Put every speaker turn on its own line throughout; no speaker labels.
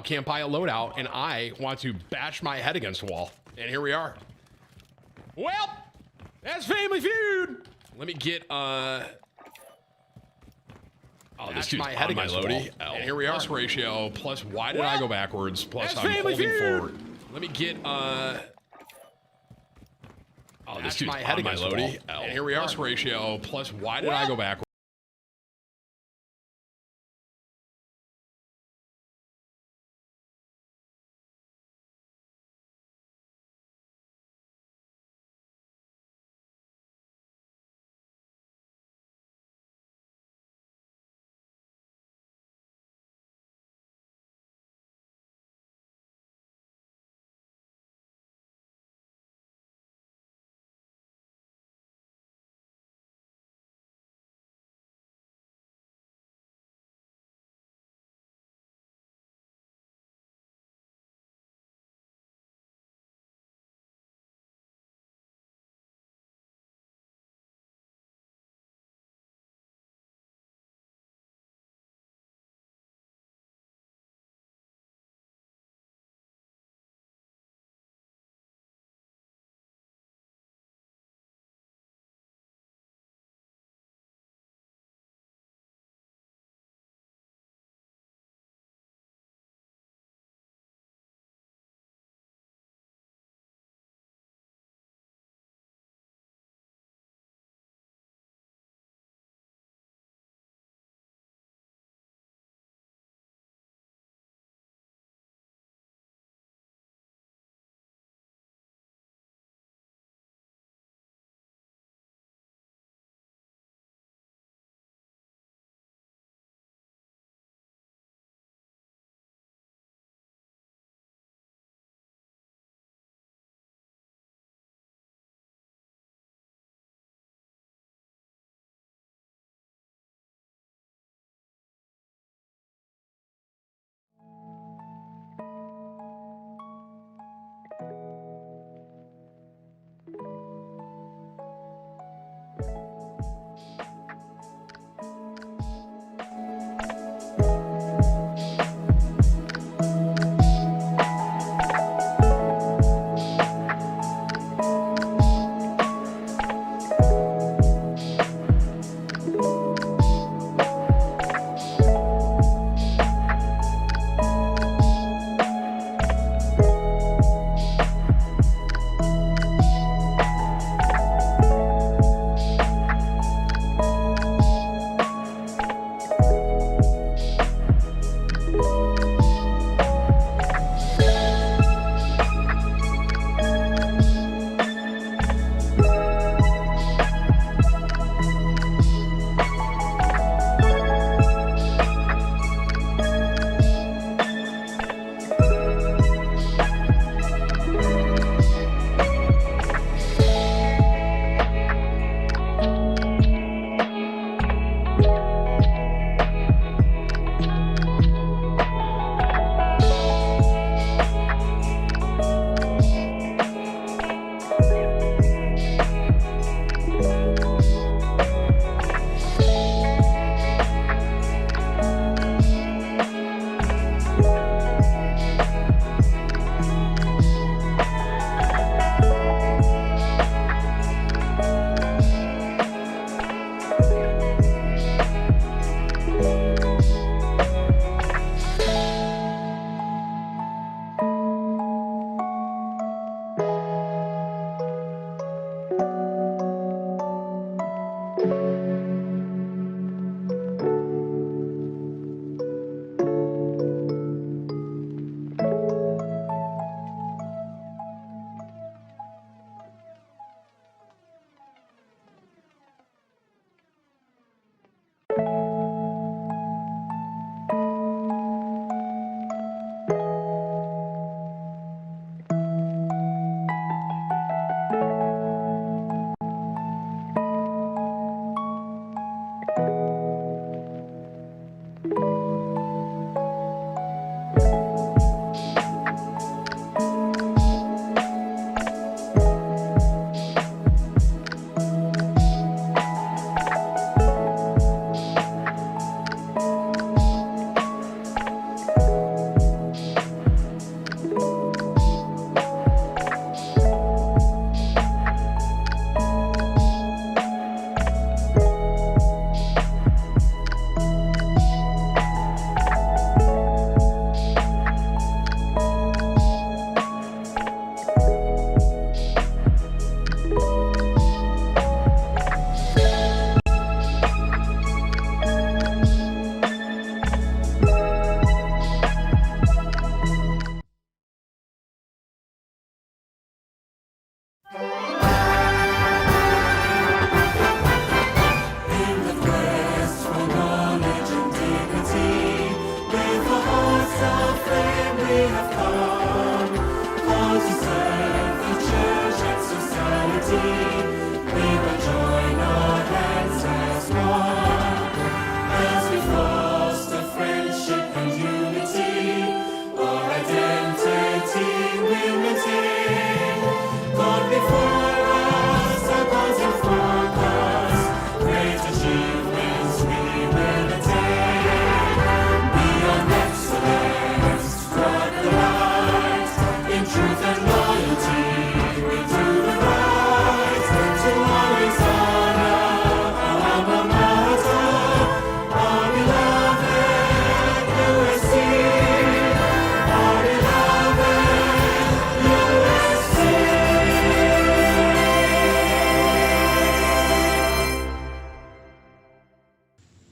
can't buy a loadout, and I want to bash my head against a wall. And here we are. Well, that's Family Feud. Let me get oh, this dude's my head on my loadie. And here we are. Plus ratio. Plus why did I go backwards? Plus I'm holding forward. Let me get oh, this dude's my head on my loadie. And here we are. Plus ratio. Plus why did I go backwards?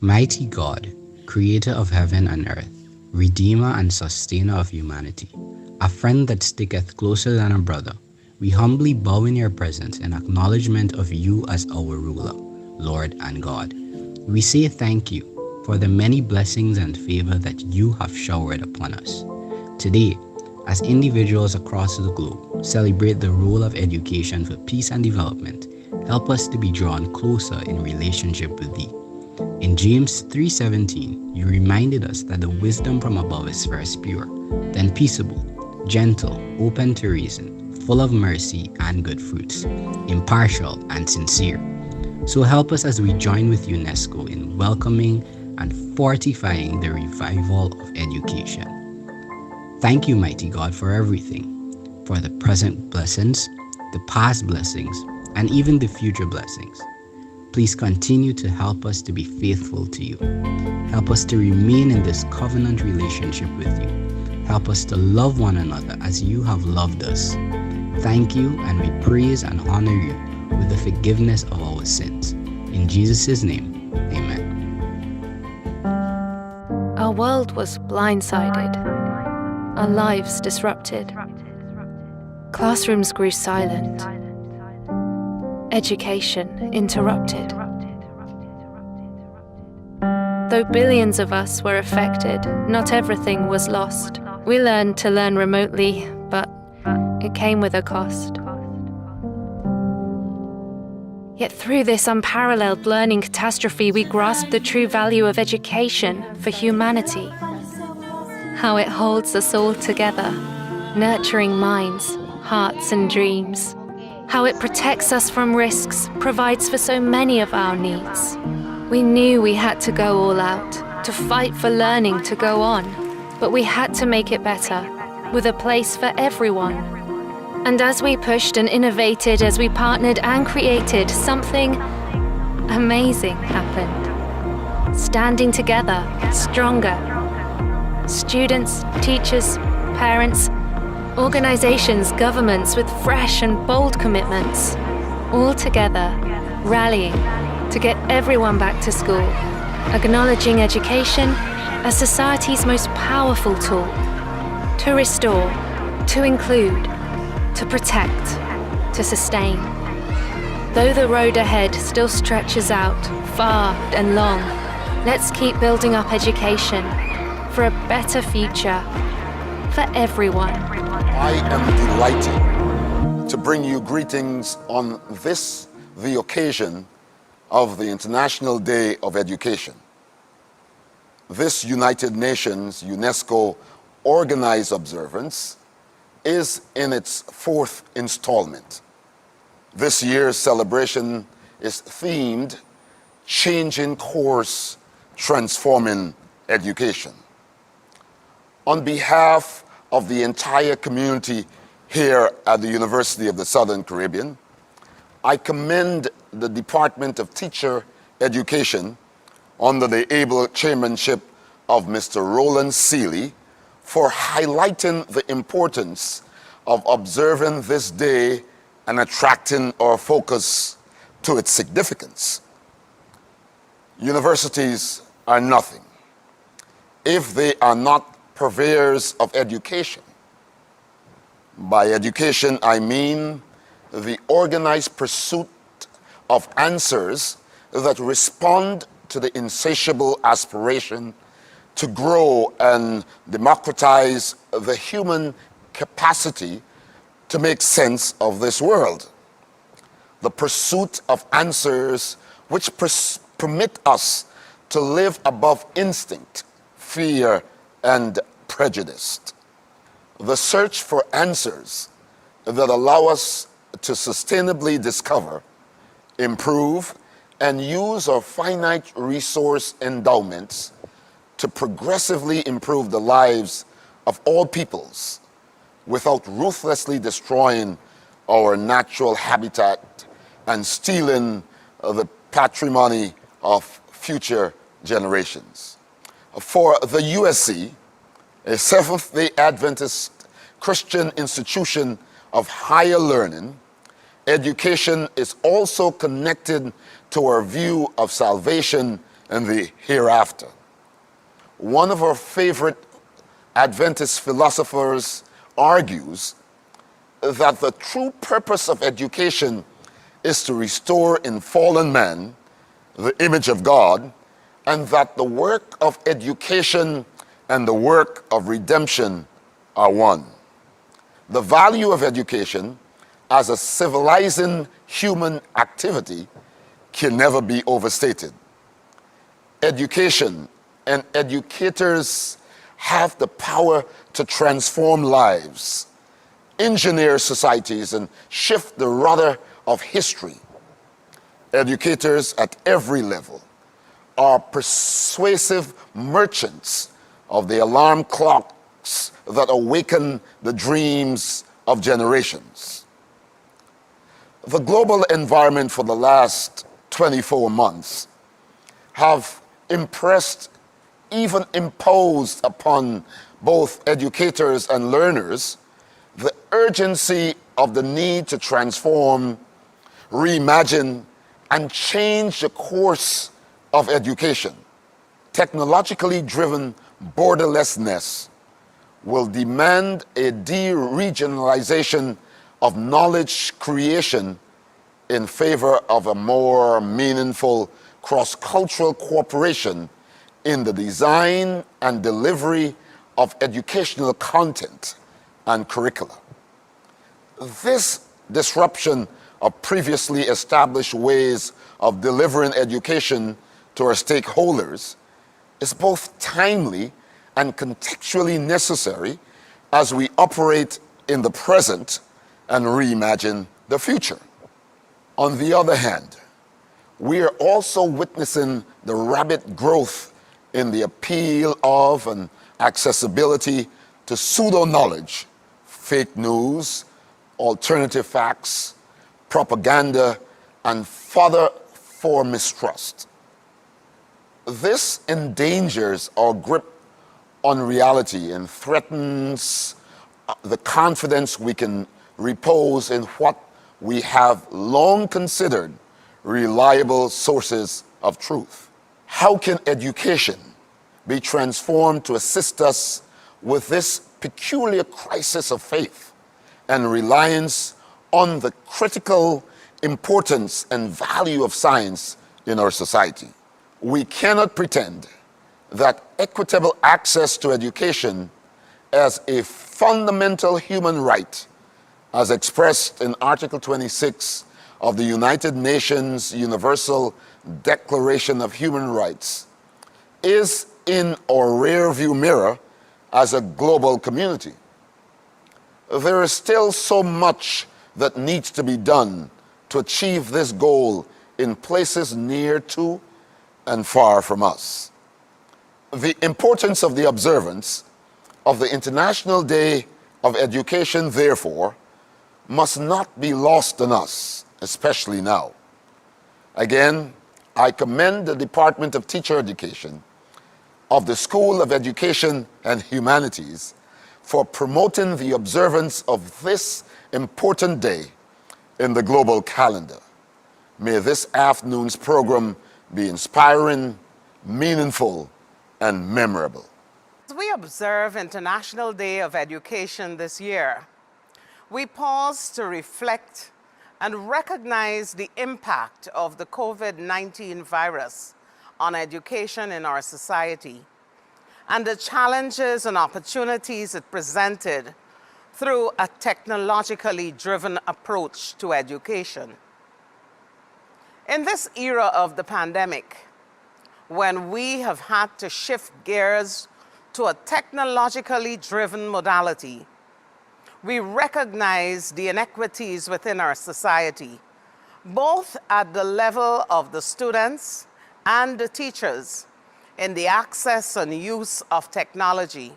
Mighty God, creator of heaven and earth, redeemer and sustainer of humanity, a friend that sticketh closer than a brother, we humbly bow in your presence in acknowledgement of you as our ruler, Lord and God. We say thank you for the many blessings and favor that you have showered upon us. Today, as individuals across the globe celebrate the role of education for peace and development, help us to be drawn closer in relationship with thee. In James 3:17, you reminded us that the wisdom from above is first pure, then peaceable, gentle, open to reason, full of mercy and good fruits, impartial and sincere. So help us as we join with UNESCO in welcoming and fortifying the revival of education. Thank you, mighty God, for everything, for the present blessings, the past blessings, and even the future blessings. Please continue to help us to be faithful to you. Help us to remain in this covenant relationship with you. Help us to love one another as you have loved us. Thank you, and we praise and honor you with the forgiveness of our sins. In Jesus' name, amen.
Our world was blindsided, our lives disrupted. Classrooms grew silent, education interrupted. Though billions of us were affected, not everything was lost. We learned to learn remotely, but it came with a cost. Yet through this unparalleled learning catastrophe, we grasped the true value of education for humanity. How it holds us all together, nurturing minds, hearts and dreams. How it protects us from risks, provides for so many of our needs. We knew we had to go all out, to fight for learning to go on. But we had to make it better, with a place for everyone. And as we pushed and innovated, as we partnered and created, something amazing happened. Standing together, stronger. Students, teachers, parents, organizations, governments with fresh and bold commitments, all together, rallying to get everyone back to school, acknowledging education as society's most powerful tool to restore, to include, to protect, to sustain. Though the road ahead still stretches out far and long, let's keep building up education for a better future for everyone.
I am delighted to bring you greetings on this, the occasion of the International Day of Education. This United Nations UNESCO organized observance is in its fourth installment. This year's celebration is themed Changing Course, Transforming Education. On behalf of the entire community here at the University of the Southern Caribbean, I commend the Department of Teacher Education under the able chairmanship of Mr. Roland Seeley for highlighting the importance of observing this day and attracting our focus to its significance. Universities are nothing if they are not purveyors of education. By education, I mean the organized pursuit of answers that respond to the insatiable aspiration to grow and democratize the human capacity to make sense of this world. The pursuit of answers which permit us to live above instinct, fear, and prejudice. The search for answers that allow us to sustainably discover, improve, and use our finite resource endowments to progressively improve the lives of all peoples without ruthlessly destroying our natural habitat and stealing the patrimony of future generations. For the USC, a Seventh-day Adventist Christian institution of higher learning, education is also connected to our view of salvation and the hereafter. One of our favorite Adventist philosophers argues that the true purpose of education is to restore in fallen man the image of God, and that the work of education and the work of redemption are one. The value of education as a civilizing human activity can never be overstated. Education and educators have the power to transform lives, engineer societies, and shift the rudder of history. Educators at every level are persuasive merchants of the alarm clocks that awaken the dreams of generations. The global environment for the last 24 months have impressed, even imposed upon both educators and learners the urgency of the need to transform, reimagine, and change the course of education. Technologically driven borderlessness will demand a de-regionalization of knowledge creation in favor of a more meaningful cross-cultural cooperation in the design and delivery of educational content and curricula. This disruption of previously established ways of delivering education to our stakeholders is both timely and contextually necessary as we operate in the present and reimagine the future. On the other hand, we are also witnessing the rapid growth in the appeal of and accessibility to pseudo-knowledge, fake news, alternative facts, propaganda, and fodder for mistrust. This endangers our grip on reality and threatens the confidence we can repose in what we have long considered reliable sources of truth. How can education be transformed to assist us with this peculiar crisis of faith and reliance on the critical importance and value of science in our society? We cannot pretend that equitable access to education as a fundamental human right, as expressed in Article 26 of the United Nations Universal Declaration of Human Rights, is in our rearview mirror as a global community. There is still so much that needs to be done to achieve this goal in places near to and far from us. The importance of the observance of the International Day of Education, therefore, must not be lost on us, especially now. Again, I commend the Department of Teacher Education of the School of Education and Humanities for promoting the observance of this important day in the global calendar. May this afternoon's program be inspiring, meaningful, and memorable.
As we observe International Day of Education this year, we pause to reflect and recognize the impact of the COVID-19 virus on education in our society and the challenges and opportunities it presented through a technologically driven approach to education. In this era of the pandemic, when we have had to shift gears to a technologically driven modality, we recognize the inequities within our society, both at the level of the students and the teachers in the access and use of technology.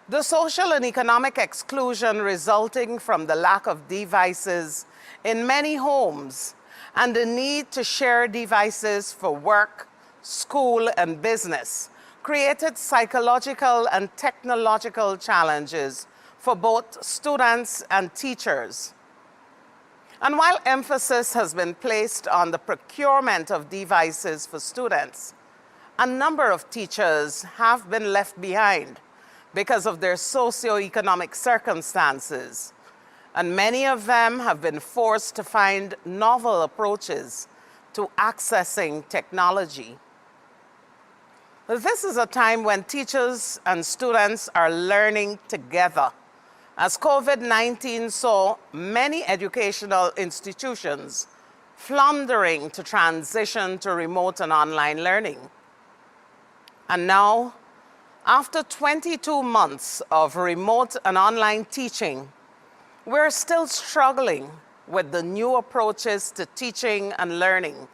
The social and economic exclusion resulting from the lack of devices in many homes and the need to share devices for work, school, and business created psychological and technological challenges for both students and teachers. And while emphasis has been placed on the procurement of devices for students, a number of teachers have been left behind because of their socioeconomic circumstances, and many of them have been forced to find novel approaches to accessing technology. This is a time when teachers and students are learning together, as COVID-19 saw many educational institutions floundering to transition to remote and online learning. And now, after 22 months of remote and online teaching, we're still struggling with the new approaches to teaching and learning.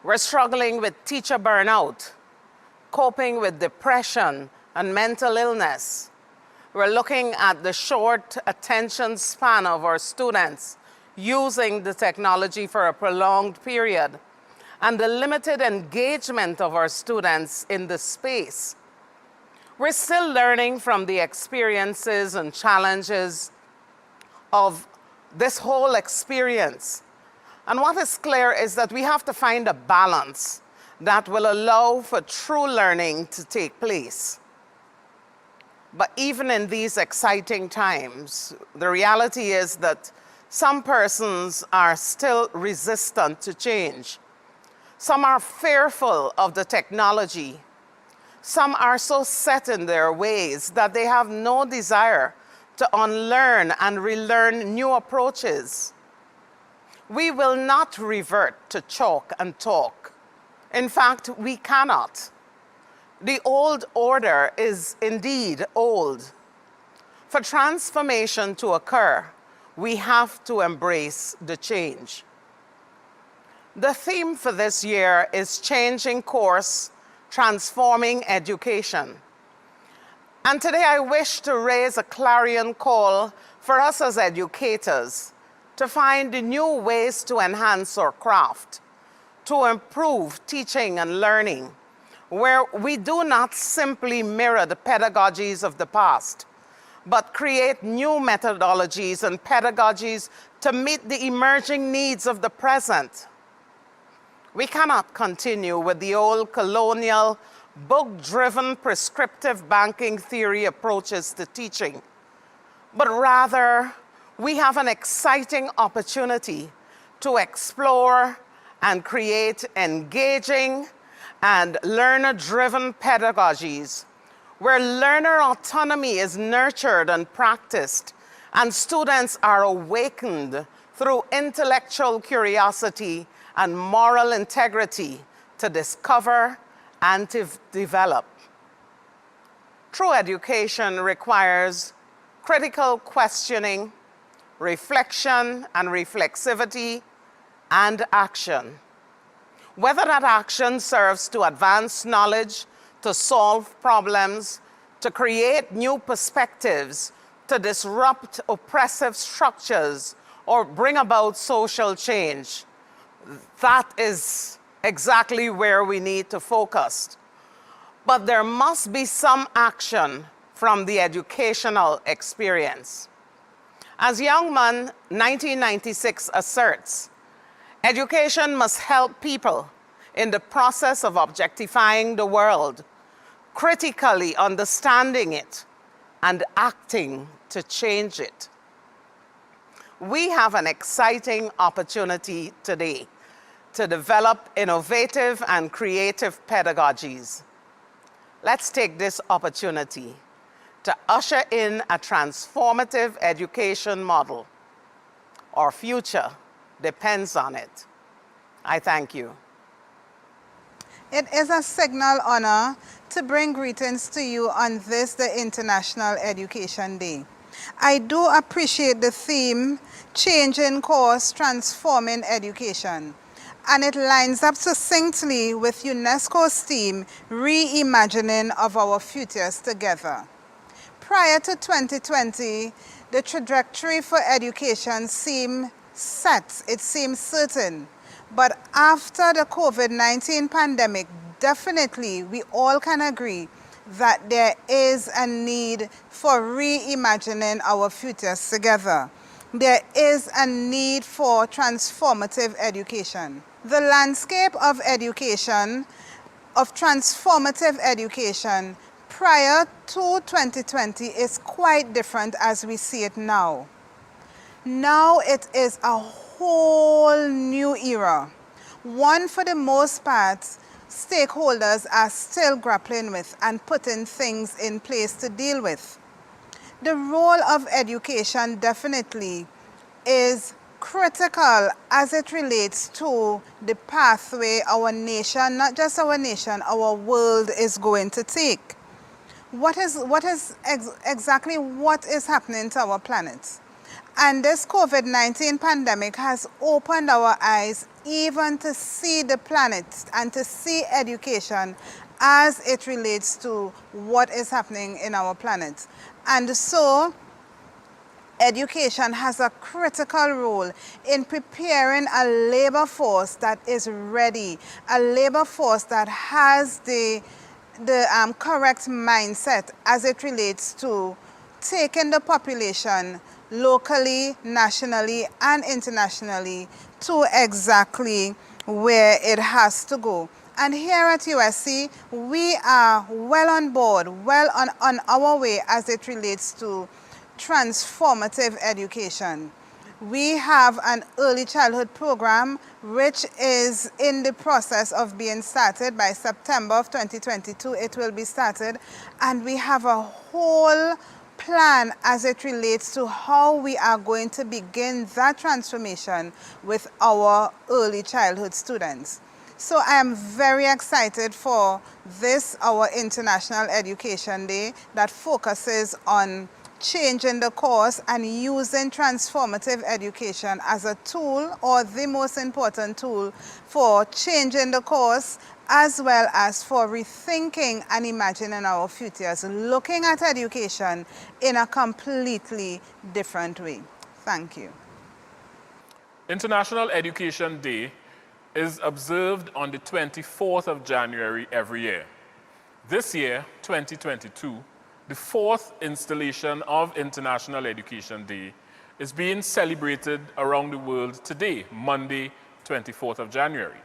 We're struggling with teacher burnout, coping with depression and mental illness. We're looking at the short attention span of our students using the technology for a prolonged period, and the limited engagement of our students in the space. We're still learning from the experiences and challenges of this whole experience. And what is clear is that we have to find a balance that will allow for true learning to take place. But even in these exciting times, the reality is that some persons are still resistant to change. Some are fearful of the technology. Some are so set in their ways that they have no desire to unlearn and relearn new approaches. We will not revert to chalk and talk. In fact, we cannot. The old order is indeed old. For transformation to occur, we have to embrace the change. The theme for this year is Changing Course, Transforming Education. And today I wish to raise a clarion call for us as educators to find new ways to enhance our craft, to improve teaching and learning, where we do not simply mirror the pedagogies of the past, but create new methodologies and pedagogies to meet the emerging needs of the present. We cannot continue with the old colonial, book-driven prescriptive banking theory approaches to teaching, but rather we have an exciting opportunity to explore and create engaging and learner-driven pedagogies where learner autonomy is nurtured and practiced, and students are awakened through intellectual curiosity and moral integrity to discover and to develop. True education requires critical questioning, reflection and reflexivity, and action. Whether that action serves to advance knowledge, to solve problems, to create new perspectives, to disrupt oppressive structures, or bring about social change, that is exactly where we need to focus. But there must be some action from the educational experience. As Youngman 1996 asserts, education must help people in the process of objectifying the world, critically understanding it, and acting to change it. We have an exciting opportunity today to develop innovative and creative pedagogies. Let's take this opportunity to usher in a transformative education model. Our future depends on it. I thank you.
It is a signal honor to bring greetings to you on this, the International Education Day. I do appreciate the theme, Changing Course, Transforming Education, and it lines up succinctly with UNESCO's theme, Reimagining of Our Futures Together. Prior to 2020, the trajectory for education seemed set, it seemed certain. But after the COVID-19 pandemic, definitely we all can agree that there is a need for reimagining our futures together. there is a need for transformative education. The landscape of education, of transformative education, prior to 2020 is quite different as we see it now. Now it is a whole new era. One, for the most part, stakeholders are still grappling with and putting things in place to deal with. The role of education definitely is critical as it relates to the pathway our nation, not just our nation, our world is going to take. Exactly what is happening to our planet? And this COVID-19 pandemic has opened our eyes even to see the planet and to see education as it relates to what is happening in our planet. And so, education has a critical role in preparing a labor force that is ready, a labor force that has the correct mindset as it relates to taking the population locally, nationally, and internationally to exactly where it has to go. And here at USC, we are well on board, well on our way as it relates to transformative education. We have an early childhood program which is in the process of being started. By September of 2022, it will be started. And we have a whole plan as it relates to how we are going to begin that transformation with our early childhood students. So I am very excited for this, our International Education Day, that focuses on changing the course and using transformative education as a tool, or the most important tool, for changing the course as well as for rethinking and imagining our futures, looking at education in a completely different way. Thank you.
International Education Day is observed on the 24th of January every year. This year, 2022, the fourth installation of International Education Day is being celebrated around the world today, Monday, 24th of January.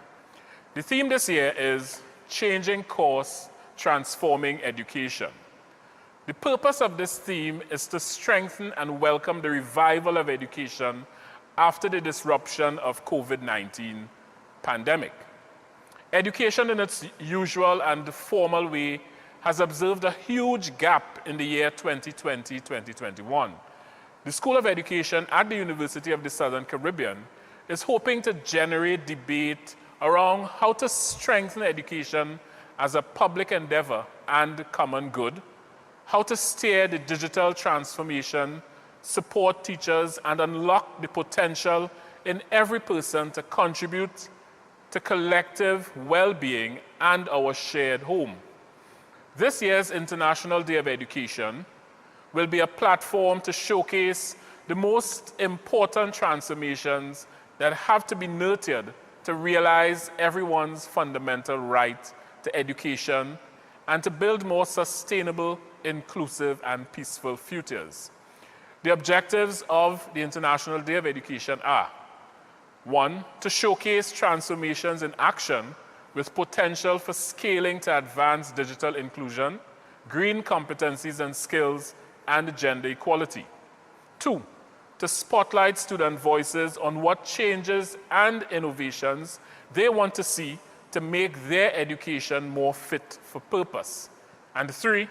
The theme this year is Changing Course, Transforming Education. The purpose of this theme is to strengthen and welcome the revival of education after the disruption of COVID-19 pandemic. Education in its usual and formal way has observed a huge gap in the year 2020-2021. The School of Education at the University of the Southern Caribbean is hoping to generate debate around how to strengthen education as a public endeavor and common good, how to steer the digital transformation, support teachers, and unlock the potential in every person to contribute to collective well-being and our shared home. This year's International Day of Education will be a platform to showcase the most important transformations that have to be nurtured to realize everyone's fundamental right to education and to build more sustainable, inclusive, and peaceful futures. The objectives of the International Day of Education are: 1, to showcase transformations in action with potential for scaling to advance digital inclusion, green competencies and skills, and gender equality. 2, to spotlight student voices on what changes and innovations they want to see to make their education more fit for purpose. And 3,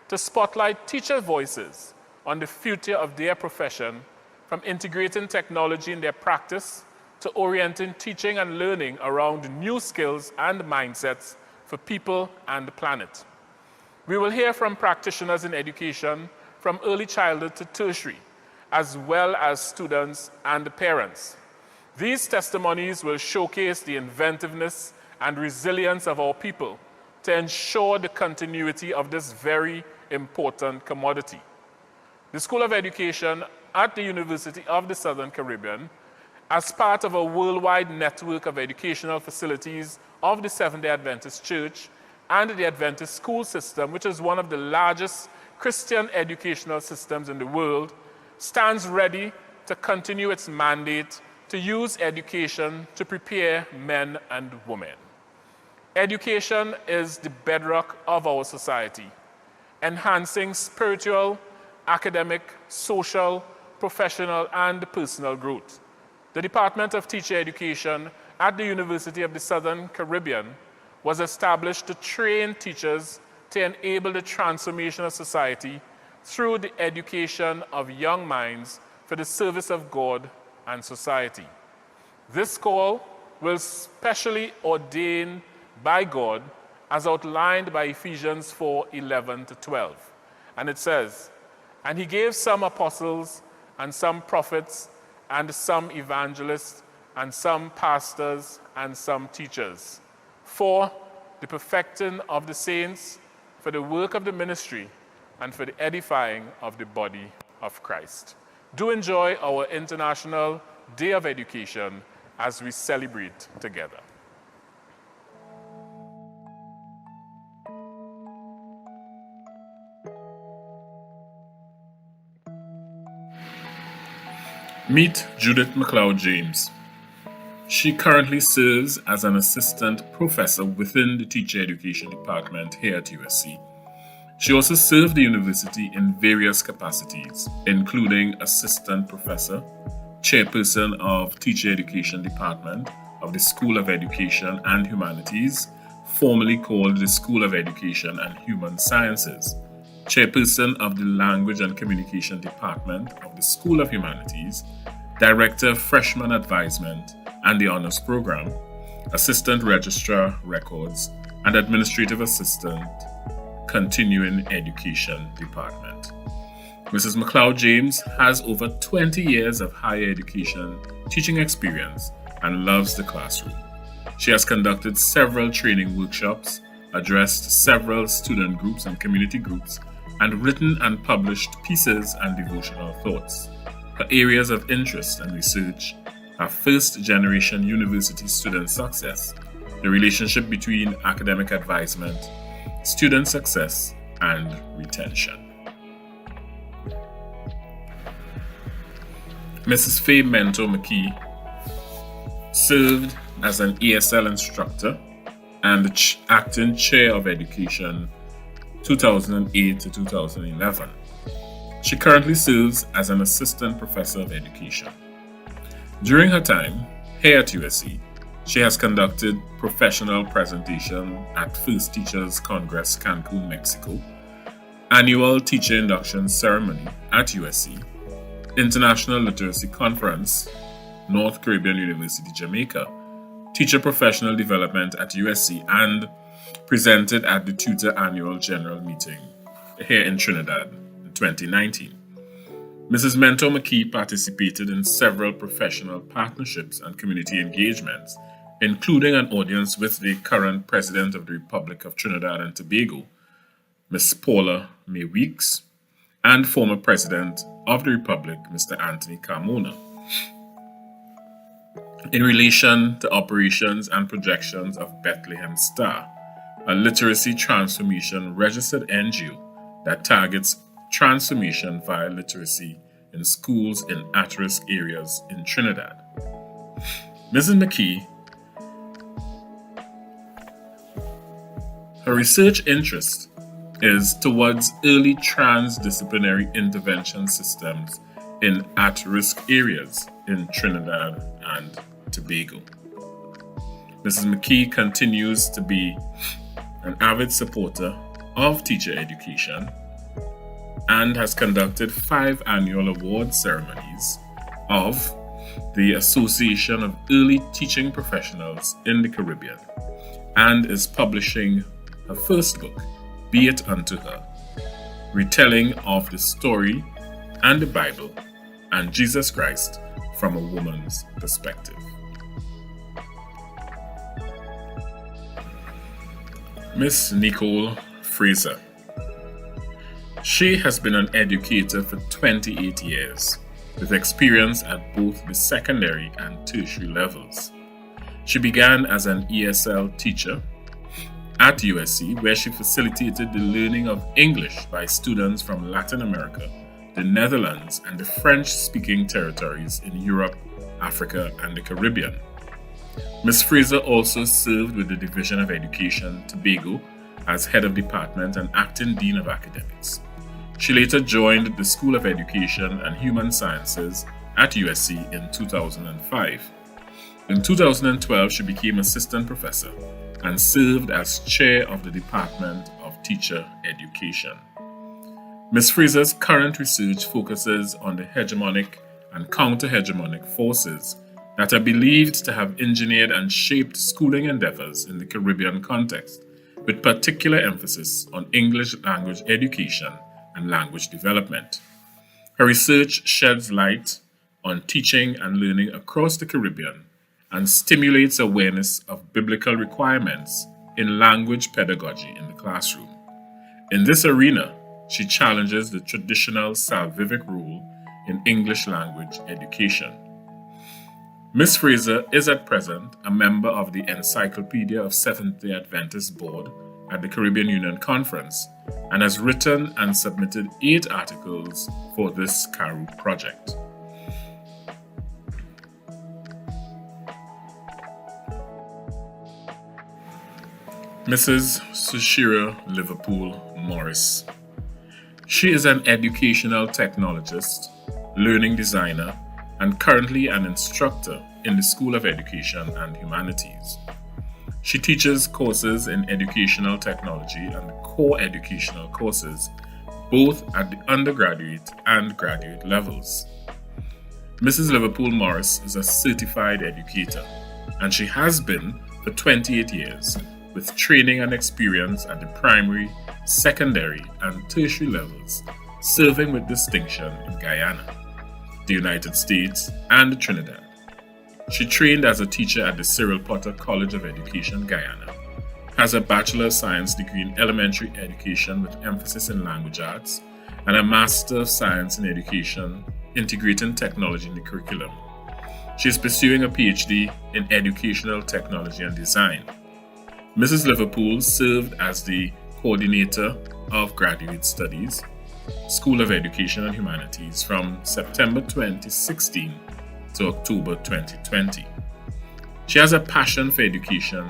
to spotlight teacher voices on the future of their profession, from integrating technology in their practice to orienting teaching and learning around new skills and mindsets for people and the planet. We will hear from practitioners in education from early childhood to tertiary, as well as students and parents. These testimonies will showcase the inventiveness and resilience of our people to ensure the continuity of this very important commodity. The School of Education at the University of the Southern Caribbean, as part of a worldwide network of educational facilities of the Seventh-day Adventist Church and the Adventist school system, which is one of the largest Christian educational systems in the world, stands ready to continue its mandate to use education to prepare men and women. Education is the bedrock of our society, enhancing spiritual, academic, social, professional, and personal growth. The Department of Teacher Education at the University of the Southern Caribbean was established to train teachers to enable the transformation of society through the education of young minds for the service of God and society. This call was specially ordained by God as outlined by Ephesians 4:11-12. And it says, "And he gave some apostles and some prophets and some evangelists and some pastors and some teachers for the perfecting of the saints, for the work of the ministry, and for the edifying of the body of Christ." Do enjoy our International Day of Education as we celebrate together. Meet Judith McLeod James. She currently serves as an assistant professor within the Teacher Education Department here at USC. She also served the university in various capacities, including assistant professor, chairperson of Teacher Education Department of the School of Education and Humanities, formerly called the School of Education and Human Sciences, chairperson of the Language and Communication Department of the School of Humanities, director of Freshman Advisement and the Honors Program, assistant registrar records, and administrative assistant, Continuing Education Department. Mrs. McLeod James has over 20 years of higher education teaching experience and loves the classroom. She has conducted several training workshops, addressed several student groups and community groups, and written and published pieces and devotional thoughts. Her areas of interest and research are first-generation university student success, the relationship between academic advisement, student success, and retention. Mrs. Faye Mentor McKee served as an ESL instructor and the acting chair of education 2008 to 2011. She currently serves as an assistant professor of education. During her time here at USC, she has conducted professional presentation at First Teachers Congress Cancun, Mexico, annual teacher induction ceremony at USC, International Literacy Conference, North Caribbean University, Jamaica, teacher professional development at USC, and presented at the Tutor Annual General Meeting here in Trinidad in 2019. Mrs. Mentor McKee participated in several professional partnerships and community engagements, including an audience with the current President of the Republic of Trinidad and Tobago, Ms. Paula May Weeks, and former President of the Republic, Mr. Anthony Carmona, in relation to operations and projections of Bethlehem Star, a literacy transformation registered NGO that targets transformation via literacy in schools in at-risk areas in Trinidad. Mrs. McKee, her research interest is towards early transdisciplinary intervention systems in at-risk areas in Trinidad and Tobago. Mrs. McKee continues to be an avid supporter of teacher education and has conducted 5 annual award ceremonies of the Association of Early Teaching Professionals in the Caribbean and is publishing her first book, Be It Unto Her, retelling of the story and the Bible and Jesus Christ from a woman's perspective. Miss Nicole Fraser. She has been an educator for 28 years, with experience at both the secondary and tertiary levels. She began as an ESL teacher at USC, where she facilitated the learning of English by students from Latin America the Netherlands, and the French-speaking territories in Europe, Africa, and the Caribbean. Ms. Fraser also served with the Division of Education, Tobago, as Head of Department and Acting Dean of Academics. She later joined the School of Education and Human Sciences at USC in 2005. In 2012, she became Assistant Professor and served as Chair of the Department of Teacher Education. Ms. Fraser's current research focuses on the hegemonic and counter-hegemonic forces that are believed to have engineered and shaped schooling endeavors in the Caribbean context, with particular emphasis on English language education and language development. Her research sheds light on teaching and learning across the Caribbean and stimulates awareness of biblical requirements in language pedagogy in the classroom. In this arena, she challenges the traditional salvific rule in English language education. Ms. Fraser is at present a member of the Encyclopedia of Seventh-day Adventist Board at the Caribbean Union Conference and has written and submitted 8 articles for this CARU project. Mrs. Sushira Liverpool Morris. She is an educational technologist, learning designer, and currently an instructor in the School of Education and Humanities. She teaches courses in educational technology and core educational courses, both at the undergraduate and graduate levels. Mrs. Liverpool Morris is a certified educator, and she has been for 28 years, with training and experience at the primary, secondary, and tertiary levels, serving with distinction in Guyana, the United States, and Trinidad. She trained as a teacher at the Cyril Potter College of Education, Guyana, has a Bachelor of Science degree in elementary education with emphasis in language arts, and a Master of Science in Education, integrating technology in the curriculum. She is pursuing a PhD in educational technology and design. Mrs. Liverpool served as the coordinator of Graduate Studies, School of Education and Humanities from September 2016 to October 2020. She has a passion for education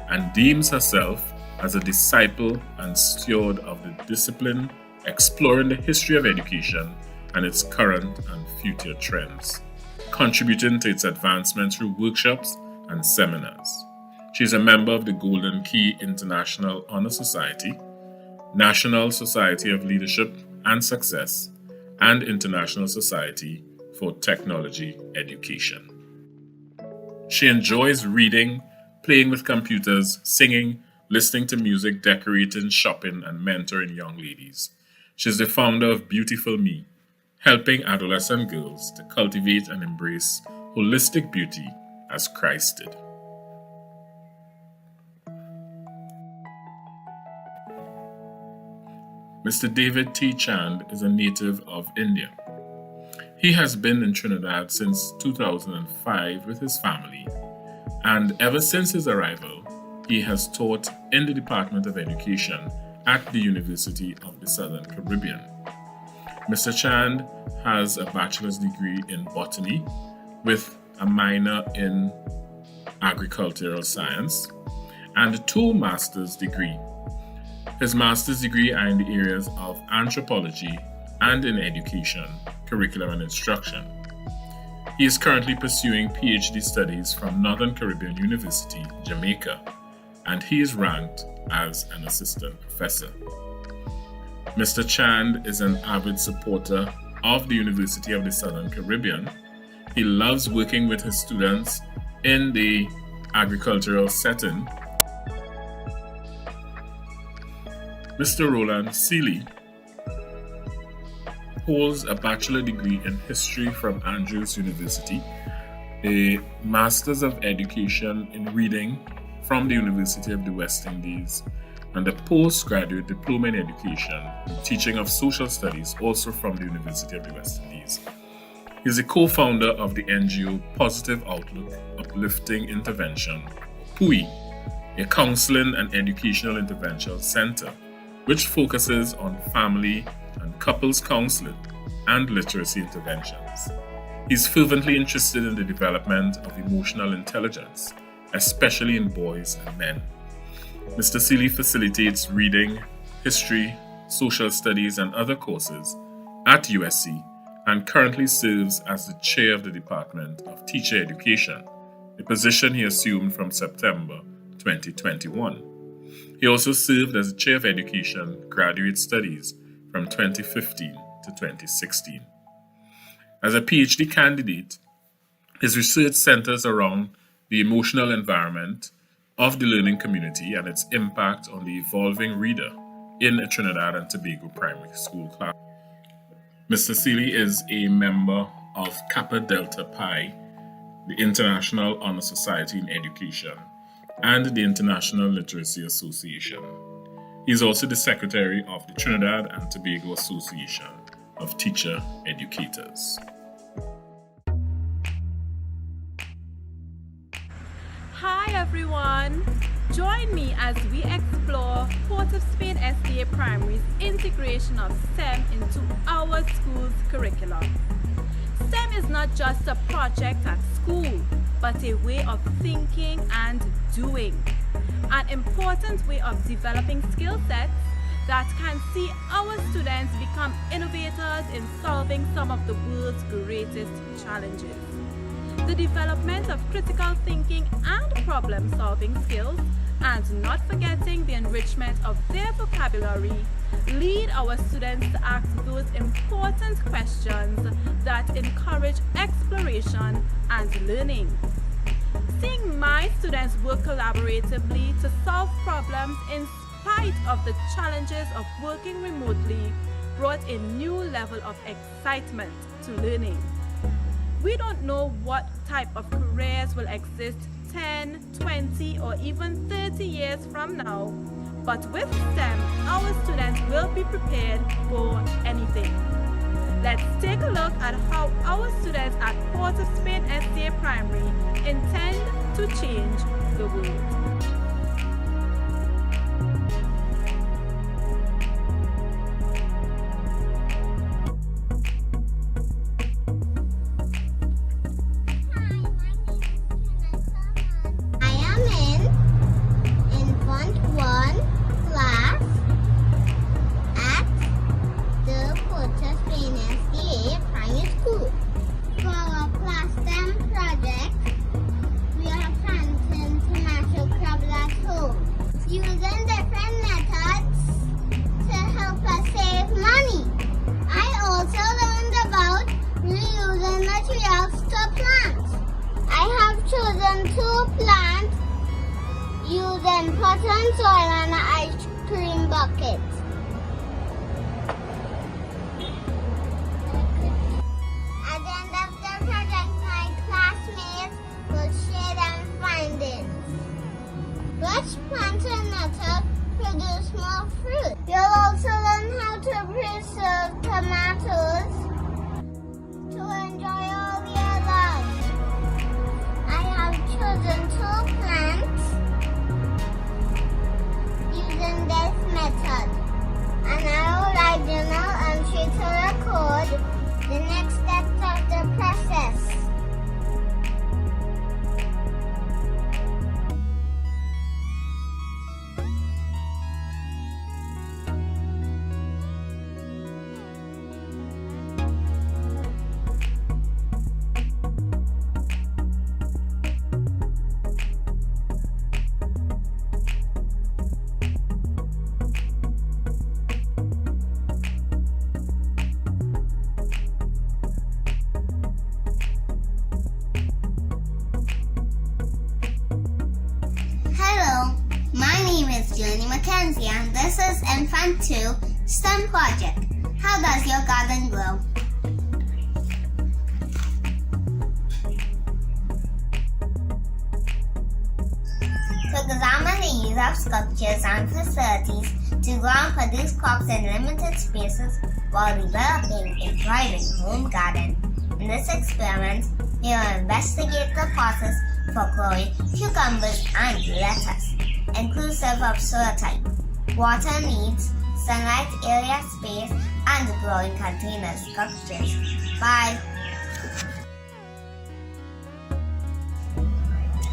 and deems herself as a disciple and steward of the discipline, exploring the history of education and its current and future trends, contributing to its advancement through workshops and seminars. She is a member of the Golden Key International Honor Society, National Society of Leadership and Success, and International Society for Technology Education. She enjoys reading, playing with computers, singing, listening to music, decorating, shopping, and mentoring young ladies. She is the founder of Beautiful Me, helping adolescent girls to cultivate and embrace holistic beauty as Christ did. Mr. David T. Chand is a native of India. He has been in Trinidad since 2005 with his family, and ever since his arrival, he has taught in the Department of Education at the University of the Southern Caribbean. Mr. Chand has a bachelor's degree in botany with a minor in agricultural science and 2 master's degrees. His master's degree are in the areas of anthropology and in education, curriculum and instruction. He is currently pursuing PhD studies from Northern Caribbean University, Jamaica, and he is ranked as an assistant professor. Mr. Chand is an avid supporter of the University of the Southern Caribbean. He loves working with his students in the agricultural setting. Mr. Roland Seeley holds a bachelor degree in history from Andrews University, a master's of education in reading from the University of the West Indies, and a postgraduate diploma in education in teaching of social studies also from the University of the West Indies. He is a co-founder of the NGO Positive Outlook Uplifting Intervention, PUI, a counseling and educational intervention center which focuses on family and couples counseling and literacy interventions. He's fervently interested in the development of emotional intelligence, especially in boys and men. Mr. Seeley facilitates reading, history, social studies, and other courses at USC and currently serves as the chair of the Department of Teacher Education, a position he assumed from September 2021. He also served as the chair of Education Graduate Studies from 2015 to 2016. As a PhD candidate, his research centers around the emotional environment of the learning community and its impact on the evolving reader in a Trinidad and Tobago primary school class. Mr. Seeley is a member of Kappa Delta Pi, the International Honor Society in Education, and the International Literacy Association. He is also the secretary of the Trinidad and Tobago Association of Teacher Educators.
Hi everyone! Join me as we explore Port of Spain SDA Primary's integration of STEM into our school's curriculum. STEM is not just a project at school, but a way of thinking and doing. An important way of developing skill sets that can see our students become innovators in solving some of the world's greatest challenges. The development of critical thinking and problem-solving skills, and not forgetting the enrichment of their vocabulary, lead our students to ask those important questions that encourage exploration and learning. Seeing my students work collaboratively to solve problems in spite of the challenges of working remotely brought a new level of excitement to learning. We don't know what type of careers will exist 10, 20, or even 30 years from now, but with STEM, our students will be prepared for anything. Let's take a look at how our students at Port of Spain SDA Primary intend to change the world.
Using cotton soil and an ice cream bucket. At the end of the project, my classmates will share their findings. Which plant and method produce more fruit? You'll also learn how to preserve tomatoes to enjoy all year long. I have chosen 2 plants using this method, and I would like to know entry to record the next steps of the process. And this is Infant 2 STEM Project. How does your garden grow? To examine the use of sculptures and facilities to grow and produce crops in limited spaces while developing a thriving home garden. In this experiment, we will investigate the process for growing cucumbers and lettuce, inclusive of soil type, water needs, sunlight area space, and the growing container structures. Bye.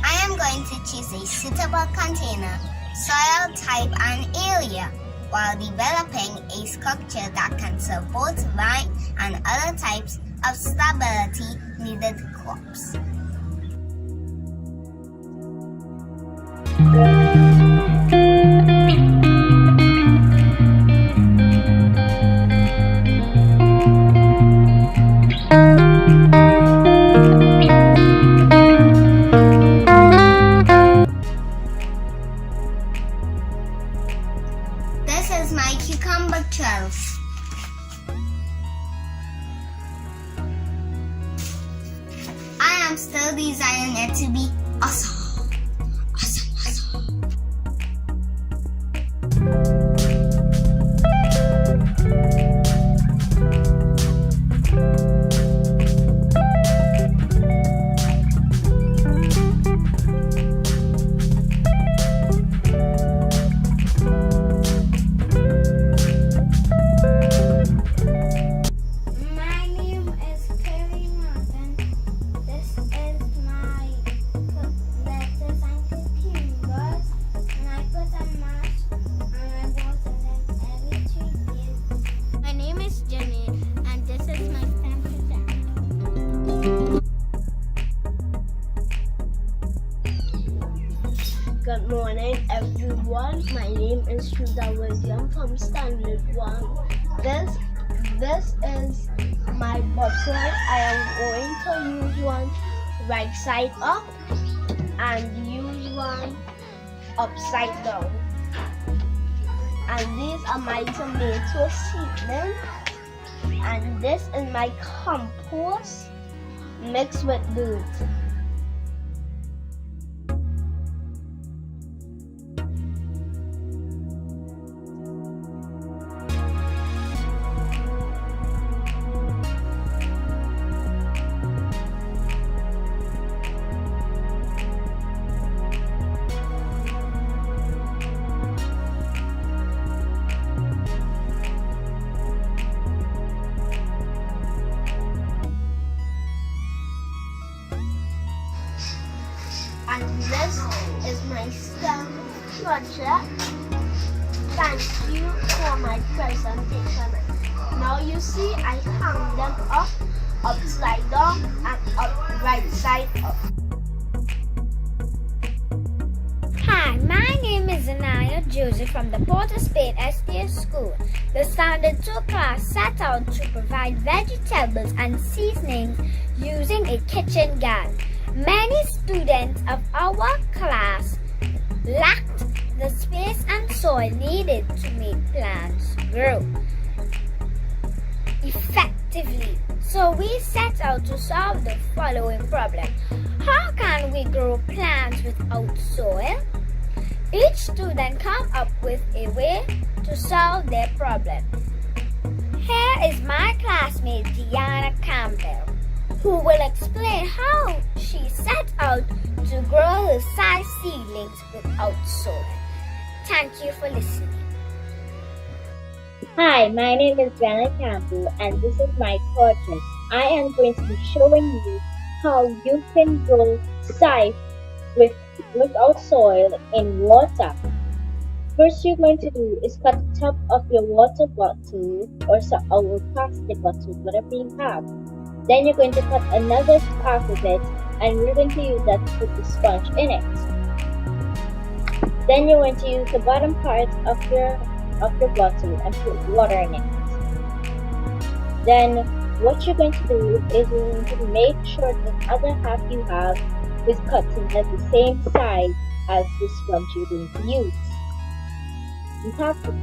I am going to choose a suitable container, soil type and area, while developing a structure that can support vine and other types of stability needed crops. This is my cucumber trellis. I am still designing it to be awesome. My name is Kerry Martin. This is my lettuce and cucumbers, and I put a mash and I water them every 3 days. My name is Jenny, and this is my stem
Good morning, everyone. My name is Truda William from Standard 1. This is my bottle. I am going to use one right side up and use one upside down. And these are my tomato seedlings. And this is my compost mixed with dirt. And this is my STEM project. Thank you for my presentation. Now you see I hang them up, upside down and up right side up.
Hi, my name is Anaya Joseph from the Port of Spain SDA School. The Standard 2 class set out to provide vegetables and seasonings using a kitchen gun. Many students of our class lacked the space and soil needed to make plants grow effectively. So we set out to solve the following problem. How can we grow plants without soil? Each student came up with a way to solve their problem. Here is my classmate Deanna Campbell, who will explain how she set out to grow her size seedlings without soil. Thank you for listening.
Hi, my name is Janet Campbell and this is my project. I am going to be showing you how you can grow scythe without soil in water. First you're going to do is cut the top of your water bottle or plastic bottle, whatever you have. Then you're going to cut another half of it and we're going to use that to put the sponge in it. Then you're going to use the bottom part of your bottle and put water in it. Then what you're going to do is you're going to make sure the other half you have is cut at the same size as the sponge you're going to use.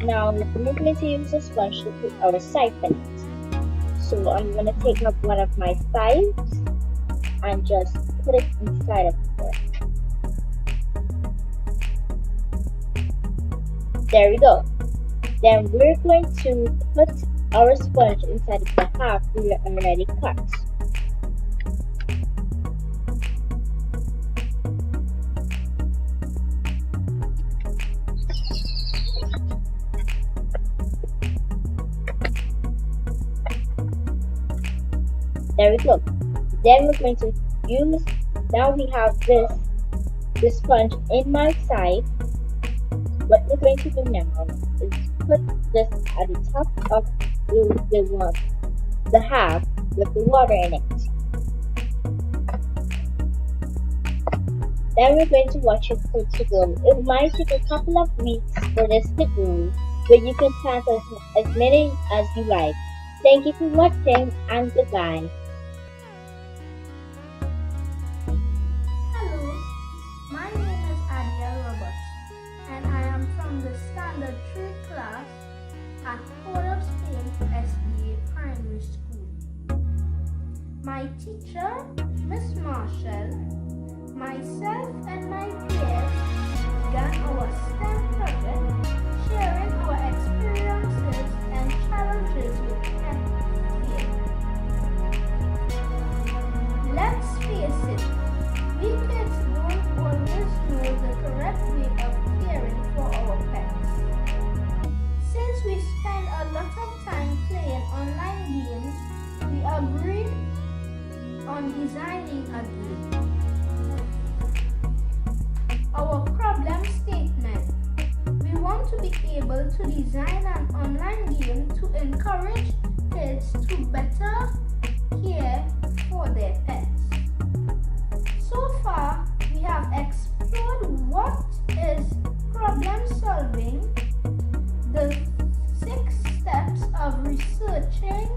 Now we're going to use the sponge to put our scythe in it. So I'm going to take up one of my scythes and just put it inside of it. There we go. Then we're going to put our sponge inside of the half we already cut. There we go. Then we're going to use, now we have this sponge in my side. What we're going to do now is put this at the top of the half with the water in it. Then we're going to watch it for to grow. It might take a couple of weeks for this to grow, but you can plant as many as you like. Thank you for watching and goodbye.
Hello, my name is Adiel Roberts and I am from the Standard 3 class at Port of Spain SDA Primary School. My teacher, Miss Marshall, myself and my peers began our STEM project, sharing our experiences and challenges with pet care. Let's face it, we kids don't always know the correct way of caring for our pets. Since we spend a lot of time playing online games, we agreed on designing a game. Our problem statement: we want to be able to design an online game to encourage kids to better care for their pets. So far, we have explored what is problem solving, the 6 steps of researching,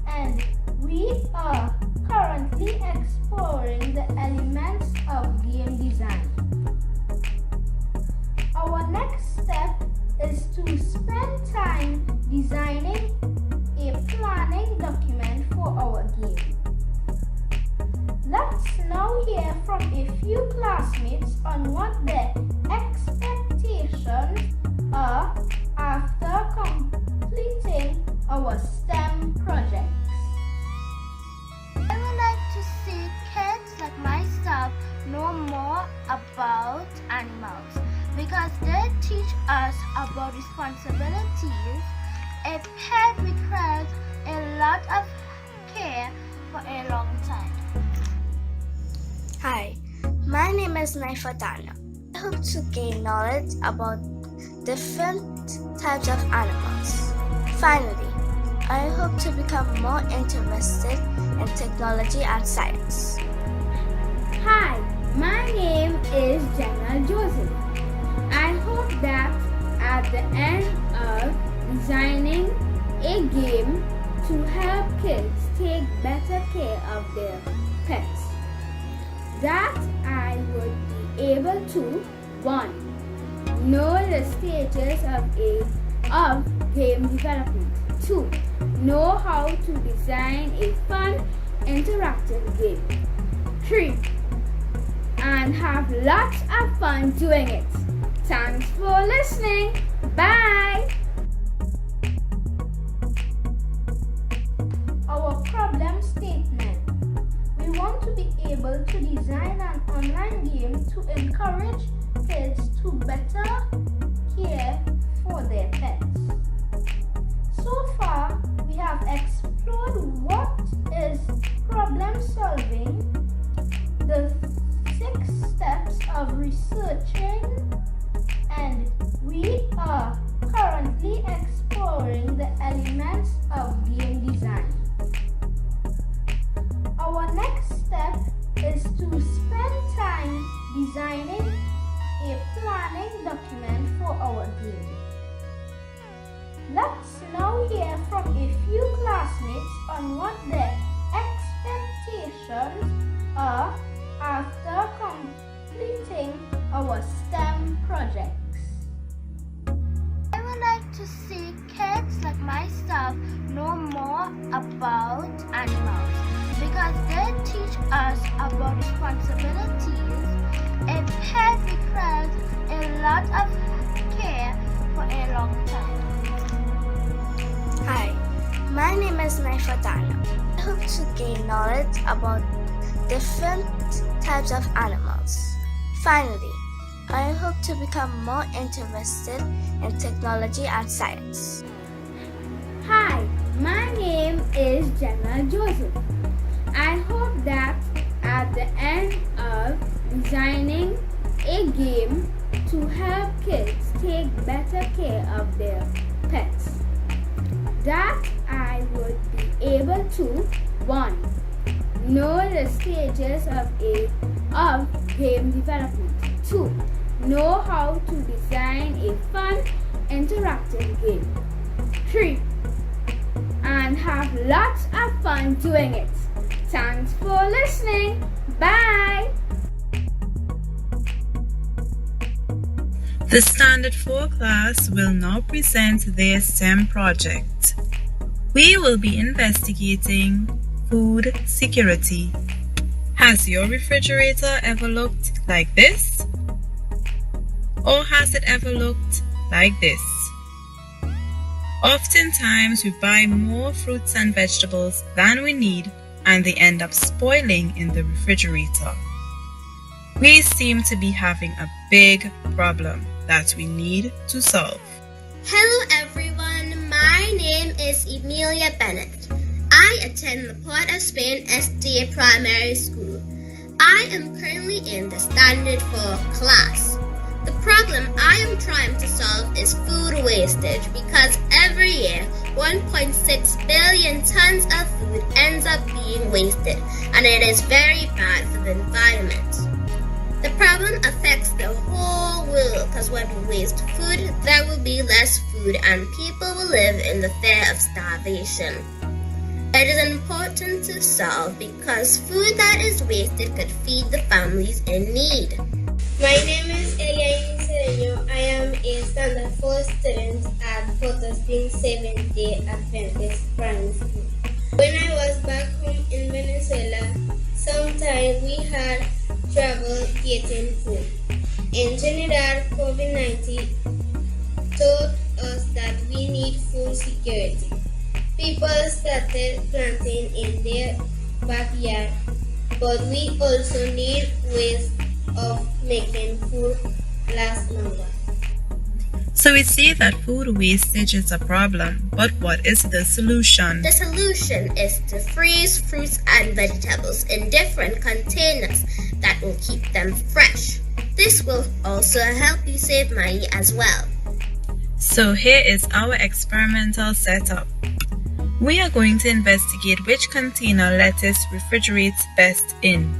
and we are currently exploring the elements of game design. Our next step is to spend time designing a planning document for our game. Let's now hear from a few classmates on what their expectations are after completing our STEM projects.
I would like to see kids like myself know more about animals because they teach us about responsibilities. A pet requires a lot of care for a long time. Hi, my name is Naifatana. I hope to gain knowledge about different types of animals. Finally, I hope to become more interested in technology and science.
Hi, my name is Jenna Joseph. I hope that at the end of designing a game to help kids take better care of their pets, that I would be able to 1. Know the stages of game development. 2. Know how to design a fun, interactive game. 3. And have lots of fun doing it. Thanks for listening. Bye! Our problem statement: we want to be able to design an online game to encourage kids to better care for their pets. So far, we have explored what is problem solving, the 6 steps of researching, and we are currently exploring the elements of game design. Our next step is to spend time designing a planning document for our game. Let's now hear from a few classmates on what their expectations are after completing our STEM projects.
I would like to see kids like myself know more about animals because they teach us about responsibilities. A pet requires a lot of care for a long time. Hi, my name is Naifatana. I hope to gain knowledge about different types of animals. Finally, I hope to become more interested in technology and science.
Hi, my name is Jenna Joseph. I hope that at the end of designing a game to help kids take better care of their pets, that I would be able to 1. Know the stages of game development. 2. Know how to design a fun, interactive game. 3. And have lots of fun doing it. Thanks for listening. Bye!
The Standard 4 class will now present their STEM project. We will be investigating food security. Has your refrigerator ever looked like this? Or has it ever looked like this? Oftentimes we buy more fruits and vegetables than we need and they end up spoiling in the refrigerator. We seem to be having a big problem that we need to solve.
Hello everyone, my name is Emilia Bennett. I attend the Port of Spain SDA Primary School. I am currently in the Standard 4 class. The problem I am trying to solve is food wastage because every year 1.6 billion tons of food ends up being wasted and it is very bad for the environment. The problem affects the whole world because when we waste food, there will be less food and people will live in the fear of starvation. It is important to solve because food that is wasted could feed the families in need.
My name is Eliane Sereno. I am a Standard 4 student at Port of Spain Seventh-day Adventist Primary School. When I was back home in Venezuela, sometimes we had trouble getting food. In Trinidad, COVID-19 taught us that we need food security. People started planting in their backyard, but we also need ways of making food last longer.
So we see that food wastage is a problem, but what is the solution?
The solution is to freeze fruits and vegetables in different containers that will keep them fresh. This will also help you save money as well.
So here is our experimental setup. We are going to investigate which container lettuce refrigerates best in.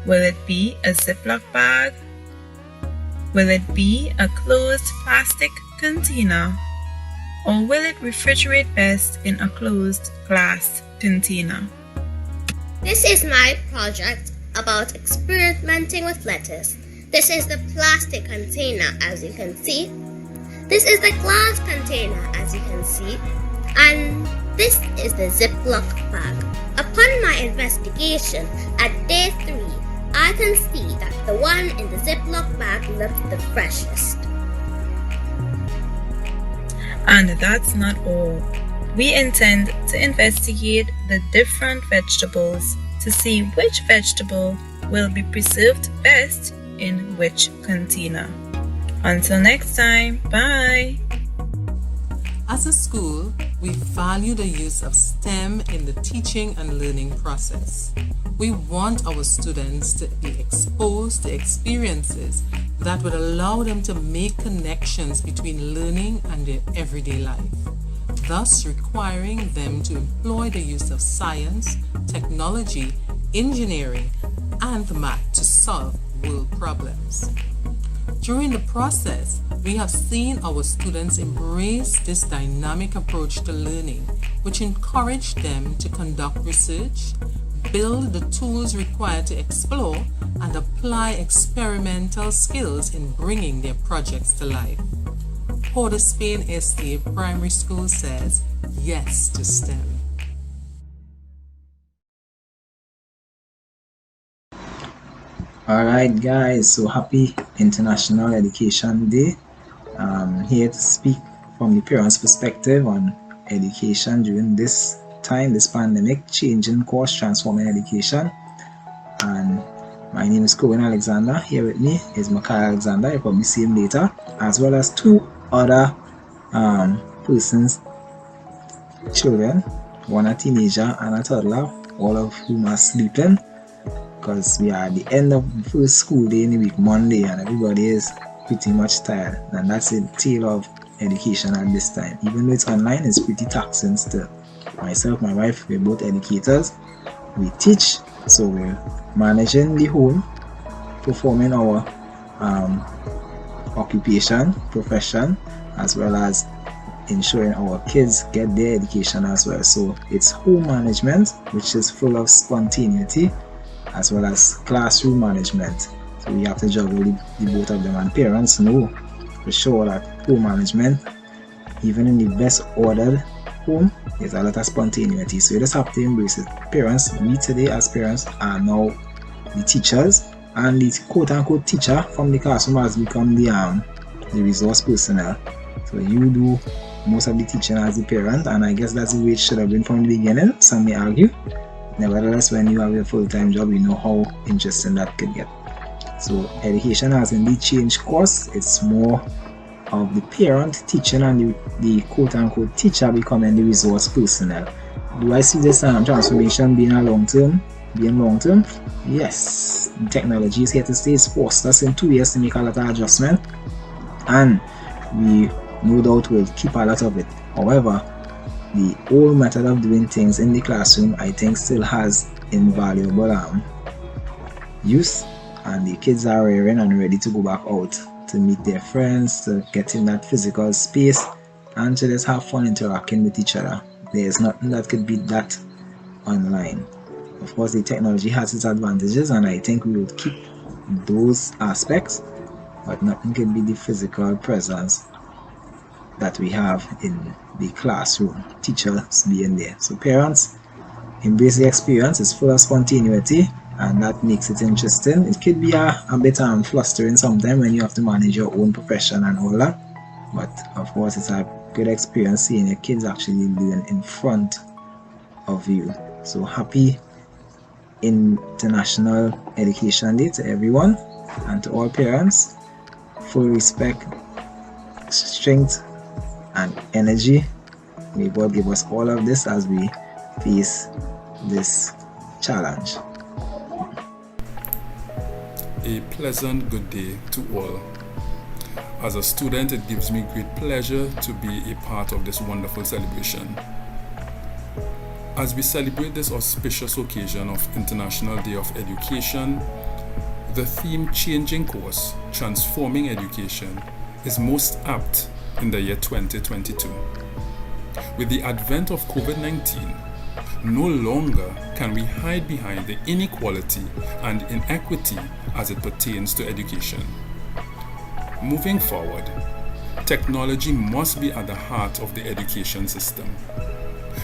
Will it be a Ziploc bag? Will it be a closed plastic container? Or will it refrigerate best in a closed glass container?
This is my project about experimenting with lettuce. This is the plastic container, as you can see. This is the glass container, as you can see. And this is the Ziploc bag. Upon my investigation at day 3, I can see that the one in the Ziploc bag looked the freshest.
And that's not all. We intend to investigate the different vegetables to see which vegetable will be preserved best in which container. Until next time, bye!
As a school, we value the use of STEM in the teaching and learning process. We want our students to be exposed to experiences that would allow them to make connections between learning and their everyday life, thus requiring them to employ the use of science, technology, engineering, and math to solve world problems. During the process, we have seen our students embrace this dynamic approach to learning, which encouraged them to conduct research, build the tools required to explore, and apply experimental skills in bringing their projects to life. Port of Spain SDA Primary School says yes to STEM.
Alright guys, so happy International Education Day. I'm here to speak from the parents' perspective on education during this time, this pandemic, changing course, transforming education. And my name is Cohen Alexander. Here with me is Makai Alexander. You'll probably see him later, as well as two other persons children, one a teenager and a toddler, all of whom are sleeping because we are at the end of the first school day in the week, Monday, and everybody is pretty much tired. And that's the tale of education at this time. Even though it's online, it's pretty taxing still. Myself, my wife, we're both educators. We teach, so we're managing the home, performing our occupation, profession, as well as ensuring our kids get their education as well. So it's home management, which is full of spontaneity, as well as classroom management. So we have to juggle the both of them, and parents know for sure that home management, even in the best ordered home, there's a lot of spontaneity. So you just have to embrace it. Parents, we today as parents are now the teachers, and the quote-unquote teacher from the classroom has become the resource personnel. So you do most of the teaching as a parent, and I guess that's the way it should have been from the beginning, some may argue. Nevertheless, when you have a full-time job, you know how interesting that could get. So education has indeed changed course. It's more of the parent teaching and the quote-unquote teacher becoming the resource personnel. Do I see this transformation being long-term? Yes. Technology is here to stay. It's forced us in 2 years to make a lot of adjustment, and we no doubt will keep a lot of it. However, the old method of doing things in the classroom, I think, still has invaluable use, and the kids are raring and ready to go back out to meet their friends, to get in that physical space, and to just have fun interacting with each other. There's nothing that could beat that online. Of course, the technology has its advantages, and I think we will keep those aspects, but nothing can be the physical presence that we have in the classroom, teachers being there. So parents, embrace the experience. It's full of spontaneity, and that makes it interesting. It could be a bit flustering sometimes when you have to manage your own profession and all that, but of course it's a good experience seeing your kids actually learn in front of you. So happy International Education Day to everyone, and to all parents. Full respect, strength and energy. May God give us all of this as we face this challenge.
A pleasant good day to all. As a student, it gives me great pleasure to be a part of this wonderful celebration. As we celebrate this auspicious occasion of International Day of Education, the theme Changing Course, Transforming Education is most apt in the year 2022. With the advent of COVID-19, no longer can we hide behind the inequality and inequity as it pertains to education. Moving forward, technology must be at the heart of the education system.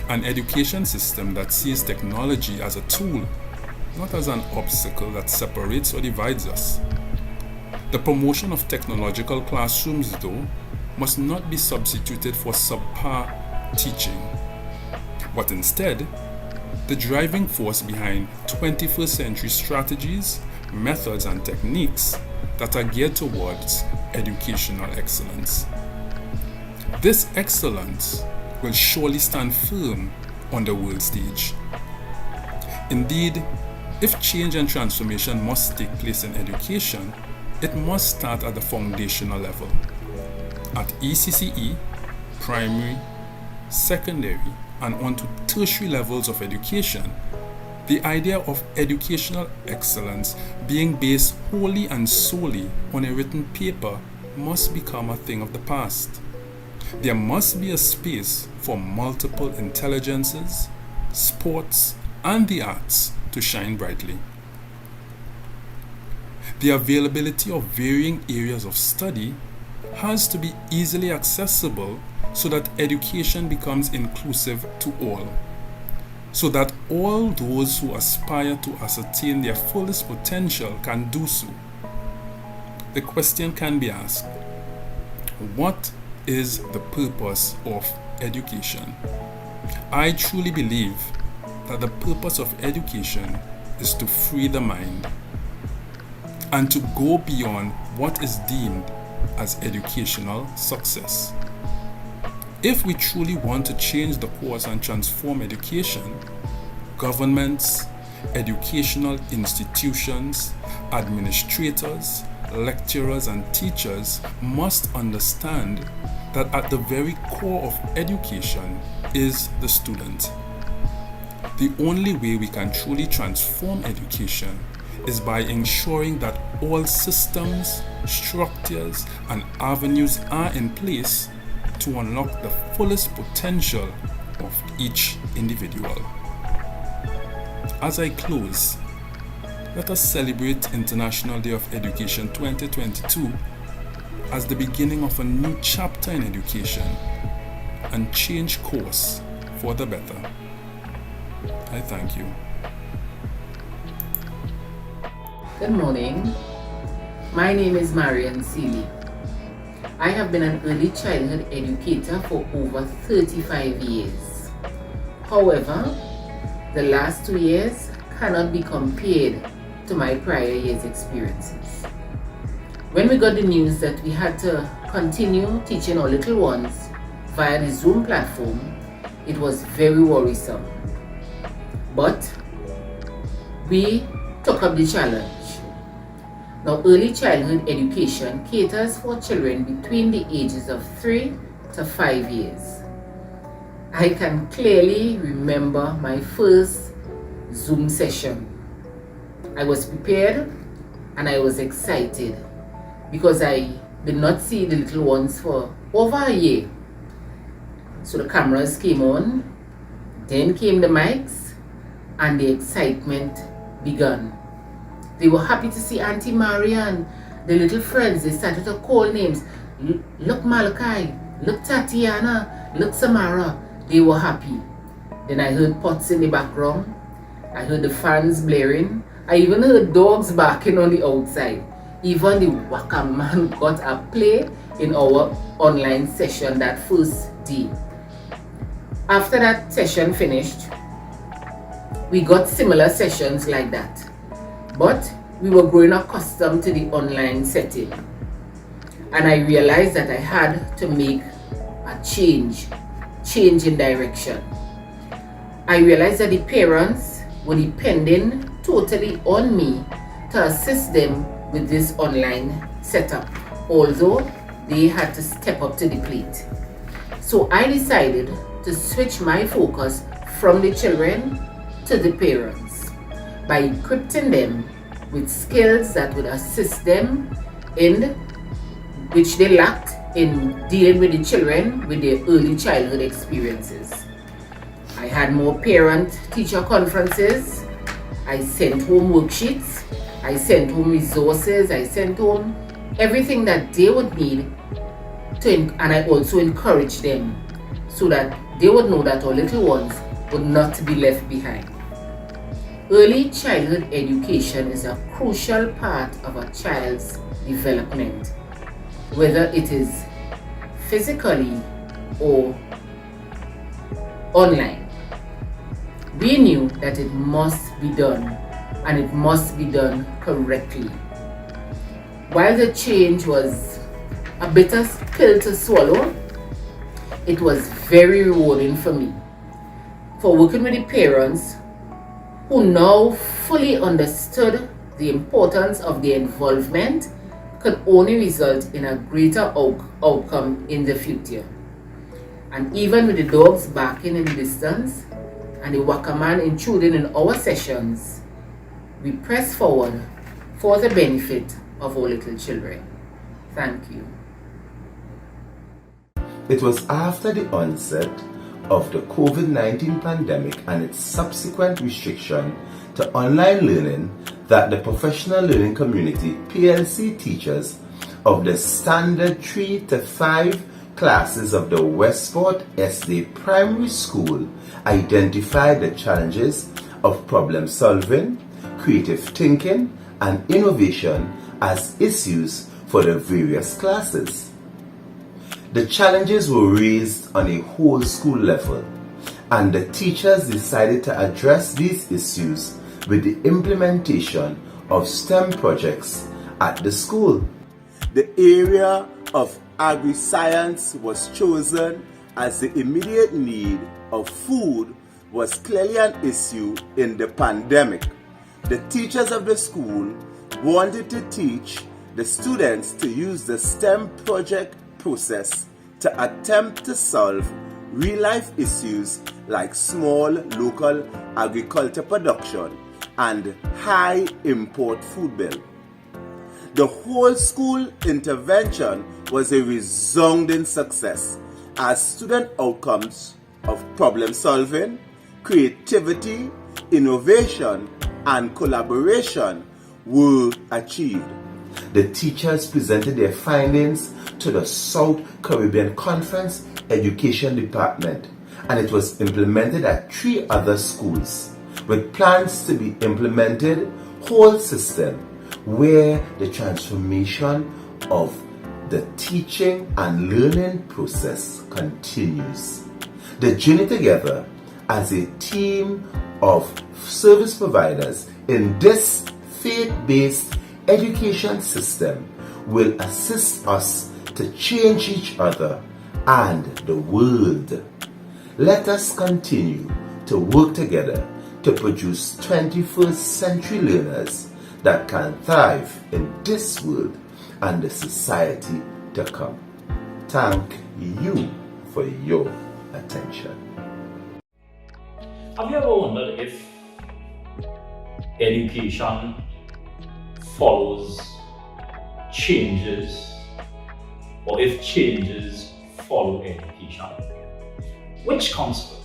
An education system that sees technology as a tool, not as an obstacle that separates or divides us. The promotion of technological classrooms, though, must not be substituted for subpar teaching, but instead, the driving force behind 21st century strategies, methods, and techniques that are geared towards educational excellence. This excellence will surely stand firm on the world stage. Indeed, if change and transformation must take place in education, it must start at the foundational level. At ECCE, primary, secondary, and on to tertiary levels of education, the idea of educational excellence being based wholly and solely on a written paper must become a thing of the past. There must be a space for multiple intelligences, sports, and the arts to shine brightly. The availability of varying areas of study has to be easily accessible so that education becomes inclusive to all, so that all those who aspire to ascertain their fullest potential can do so. The question can be asked, what is the purpose of education? I truly believe that the purpose of education is to free the mind and to go beyond what is deemed as educational success. If we truly want to change the course and transform education, governments, educational institutions, administrators, lecturers, and teachers must understand that at the very core of education is the student. The only way we can truly transform education is by ensuring that all systems, structures, and avenues are in place to unlock the fullest potential of each individual. As I close, let us celebrate International Day of Education 2022 as the beginning of a new chapter in education and change course for the better. I thank you.
Good morning. My name is Marian Seeley. I have been an early childhood educator for over 35 years. However, the last 2 years cannot be compared to my prior years' experiences. When we got the news that we had to continue teaching our little ones via the Zoom platform, it was very worrisome. But we took up the challenge. Now, early childhood education caters for children between the ages of 3 to 5 years. I can clearly remember my first Zoom session. I was prepared and I was excited because I did not see the little ones for over a year. So the cameras came on, then came the mics, and the excitement began. They were happy to see Auntie Marian, the little friends. They started to call names. Look Malachi, look Tatiana, look Samara. They were happy. Then I heard pots in the background. I heard the fans blaring. I even heard dogs barking on the outside. Even the Waka man got a play in our online session that first day. After that session finished, we got similar sessions like that. But we were growing accustomed to the online setting. And I realized that I had to make a change in direction. I realized that the parents were depending totally on me to assist them with this online setup, although they had to step up to the plate. So I decided to switch my focus from the children to the parents by equipping them with skills that would assist them in which they lacked in dealing with the children with their early childhood experiences. I had more parent-teacher conferences. I sent home worksheets. I sent home resources. I sent home everything that they would need and I also encouraged them so that they would know that our little ones would not be left behind. Early childhood education is a crucial part of a child's development, whether it is physically or online. We knew that it must be done, and it must be done correctly. While the change was a bitter pill to swallow, it was very rewarding for me. For working with the parents who now fully understood the importance of their involvement could only result in a greater outcome in the future. And even with the dogs barking in the distance and the wakaman intruding in our sessions, we press forward for the benefit of our little children. Thank you.
It was after the onset of the COVID-19 pandemic and its subsequent restriction to online learning that the professional learning community PLC teachers of the standard 3 to 5 classes of the Westport SD Primary School identified the challenges of problem solving, creative thinking, and innovation as issues for the various classes. The challenges were raised on a whole school level, and the teachers decided to address these issues with the implementation of STEM projects at the school. The area of agri-science was chosen as the immediate need of food was clearly an issue in the pandemic. The teachers of the school wanted to teach the students to use the STEM project process to attempt to solve real-life issues like small local agriculture production and high import food bill. The whole school intervention was a resounding success as student outcomes of problem solving, creativity, innovation, and collaboration were achieved. The teachers presented their findings to the South Caribbean Conference Education Department, and it was implemented at 3 other schools, with plans to be implemented whole system, where the transformation of the teaching and learning process continues. The journey together as a team of service providers in this faith-based education system will assist us to change each other and the world. Let us continue to work together to produce 21st century learners that can thrive in this world and the society to come. Thank you for your attention.
Have you ever wondered if education follows changes, or if changes follow education? Which comes first?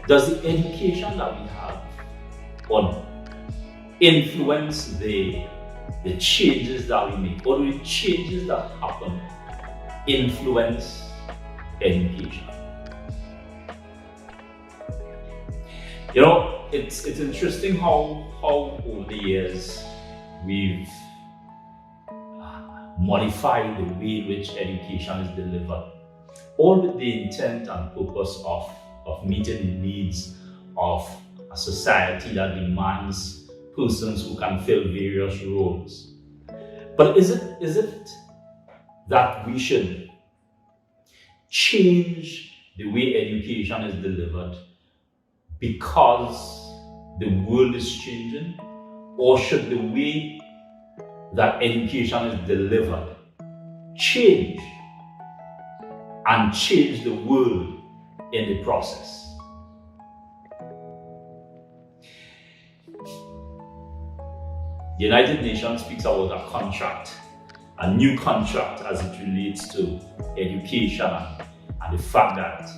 Does the education that we have or influence the changes that we make, or do the changes that happen influence education? You know, it's interesting how over the years we've modified the way in which education is delivered, all with the intent and purpose of meeting the needs of a society that demands persons who can fill various roles. But is it that we should change the way education is delivered because the world is changing, or should the way that education is delivered change and change the world in the process? The United Nations speaks about a contract, a new contract as it relates to education and the fact that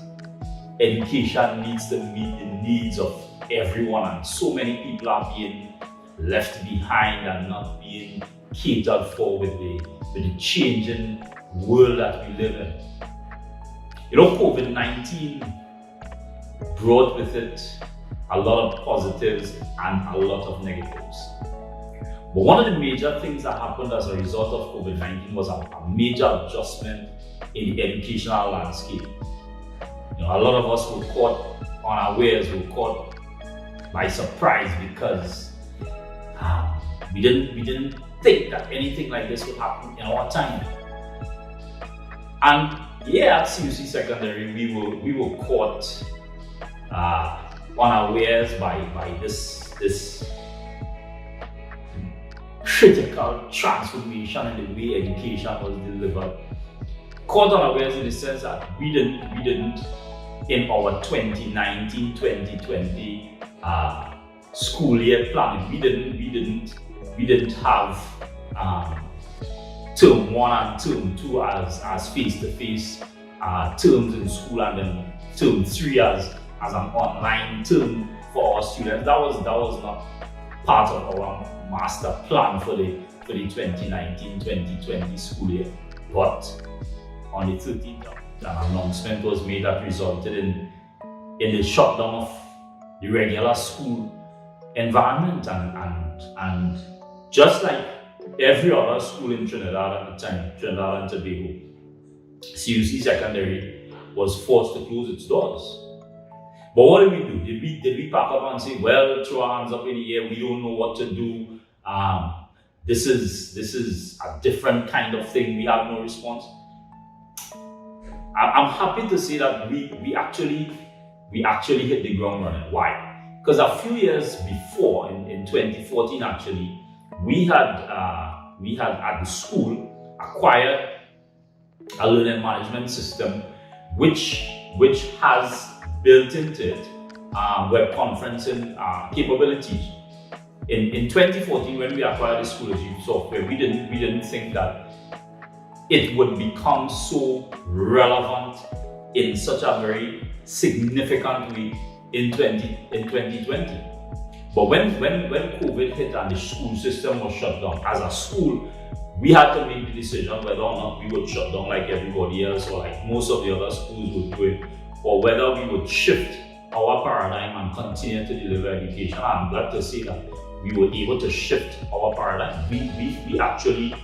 education needs to meet the needs of everyone, and so many people are being left behind and not being catered for with the changing world that we live in. You know, COVID-19 brought with it a lot of positives and a lot of negatives. But one of the major things that happened as a result of COVID-19 was a major adjustment in the educational landscape. You know, a lot of us were caught unawares, were caught by surprise because we didn't think that anything like this would happen in our time. And yeah, at CUC Secondary, we were caught unawares by this critical transformation in the way education was delivered. Caught unawares in the sense that we didn't in our 2019-2020 school year planning, we didn't have term 1 and term 2 as face-to-face terms in school, and then term 3 as an online term for our students. That was not part of our master plan for the 2019-2020 school year. But on the 13th, an announcement was made that resulted in the shutdown of the regular school environment, and just like every other school in Trinidad at the time, Trinidad and Tobago, CUC Secondary was forced to close its doors. But what did we do? Did we pack up and say, well, throw our hands up in the air, we don't know what to do, this is a different kind of thing, we have no response? I'm happy to say that we actually hit the ground running. Why? Because a few years before, in 2014 actually, we had at the school acquired a learning management system which has built into it web conferencing capabilities. In 2014, when we acquired the school of software, we didn't think that it would become so relevant in such a very significant way in 2020. But when COVID hit and the school system was shut down, as a school, we had to make the decision whether or not we would shut down like everybody else or like most of the other schools would do it, or whether we would shift our paradigm and continue to deliver education. I'm glad to say that we were able to shift our paradigm. We actually,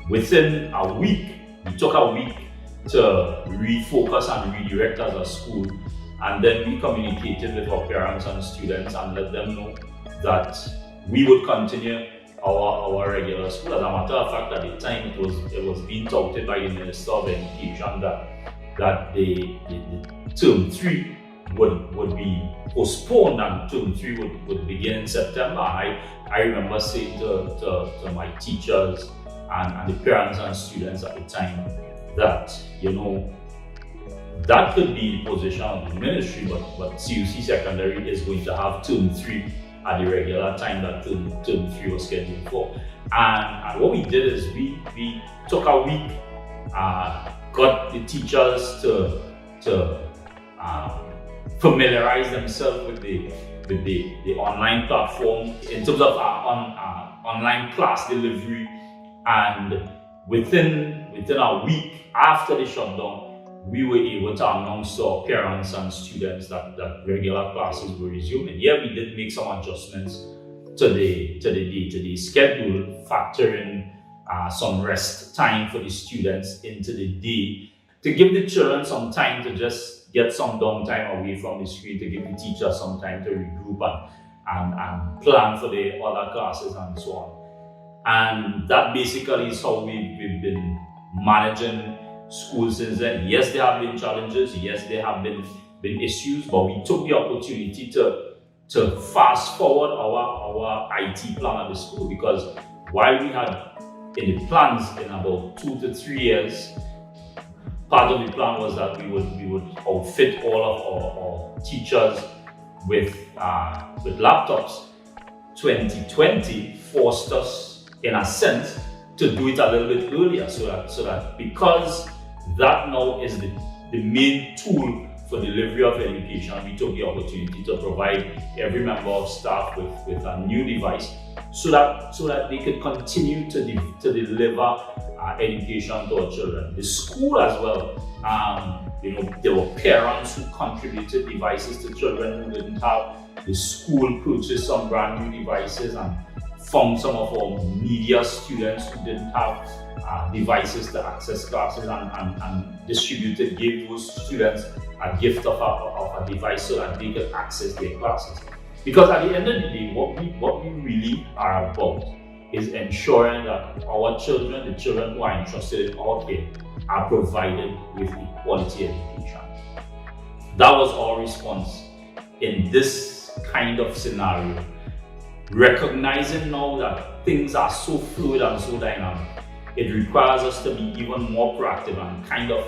within a week, we took a week to refocus and redirect as a school, and then we communicated with our parents and students and let them know that we would continue our regular school. As a matter of fact, at the time it was being touted by the Minister of Education that the term 3 would be postponed and term 3 would begin in September. I remember saying to my teachers and the parents and students at the time that, you know, that could be the position of the ministry, but CUC Secondary is going to have term 3 at the regular time that term 3 was scheduled for. And what we did is we took a week, got the teachers to familiarize themselves with the online platform in terms of online class delivery, and within a week after the shutdown, we were able to announce to our parents and students that regular classes were resuming. Yeah, we did make some adjustments to the day-to-day schedule, factoring some rest time for the students into the day to give the children some time to just get some downtime away from the screen, to give the teachers some time to regroup and plan for the other classes and so on. And that basically is how we've been managing schools since then. Yes, there have been challenges, yes, there have been issues, but we took the opportunity to fast forward our IT plan at the school, because while we had in the plans in about 2 to 3 years, part of the plan was that we would outfit all of our teachers with laptops. 2020 forced us, in a sense, to do it a little bit earlier, so that because that now is the main tool for delivery of education, we took the opportunity to provide every member of staff with a new device so that they could continue to deliver education to our children. The school as well, there were parents who contributed devices to children who didn't have. The school purchased some brand new devices and found some of our media students who didn't have devices to access classes and gave those students a gift of a device so that they could access their classes. Because at the end of the day, what we really are about is ensuring that our children, the children who are interested in our care, are provided with a quality education. That was our response in this kind of scenario. Recognizing now that things are so fluid and so dynamic, it requires us to be even more proactive and kind of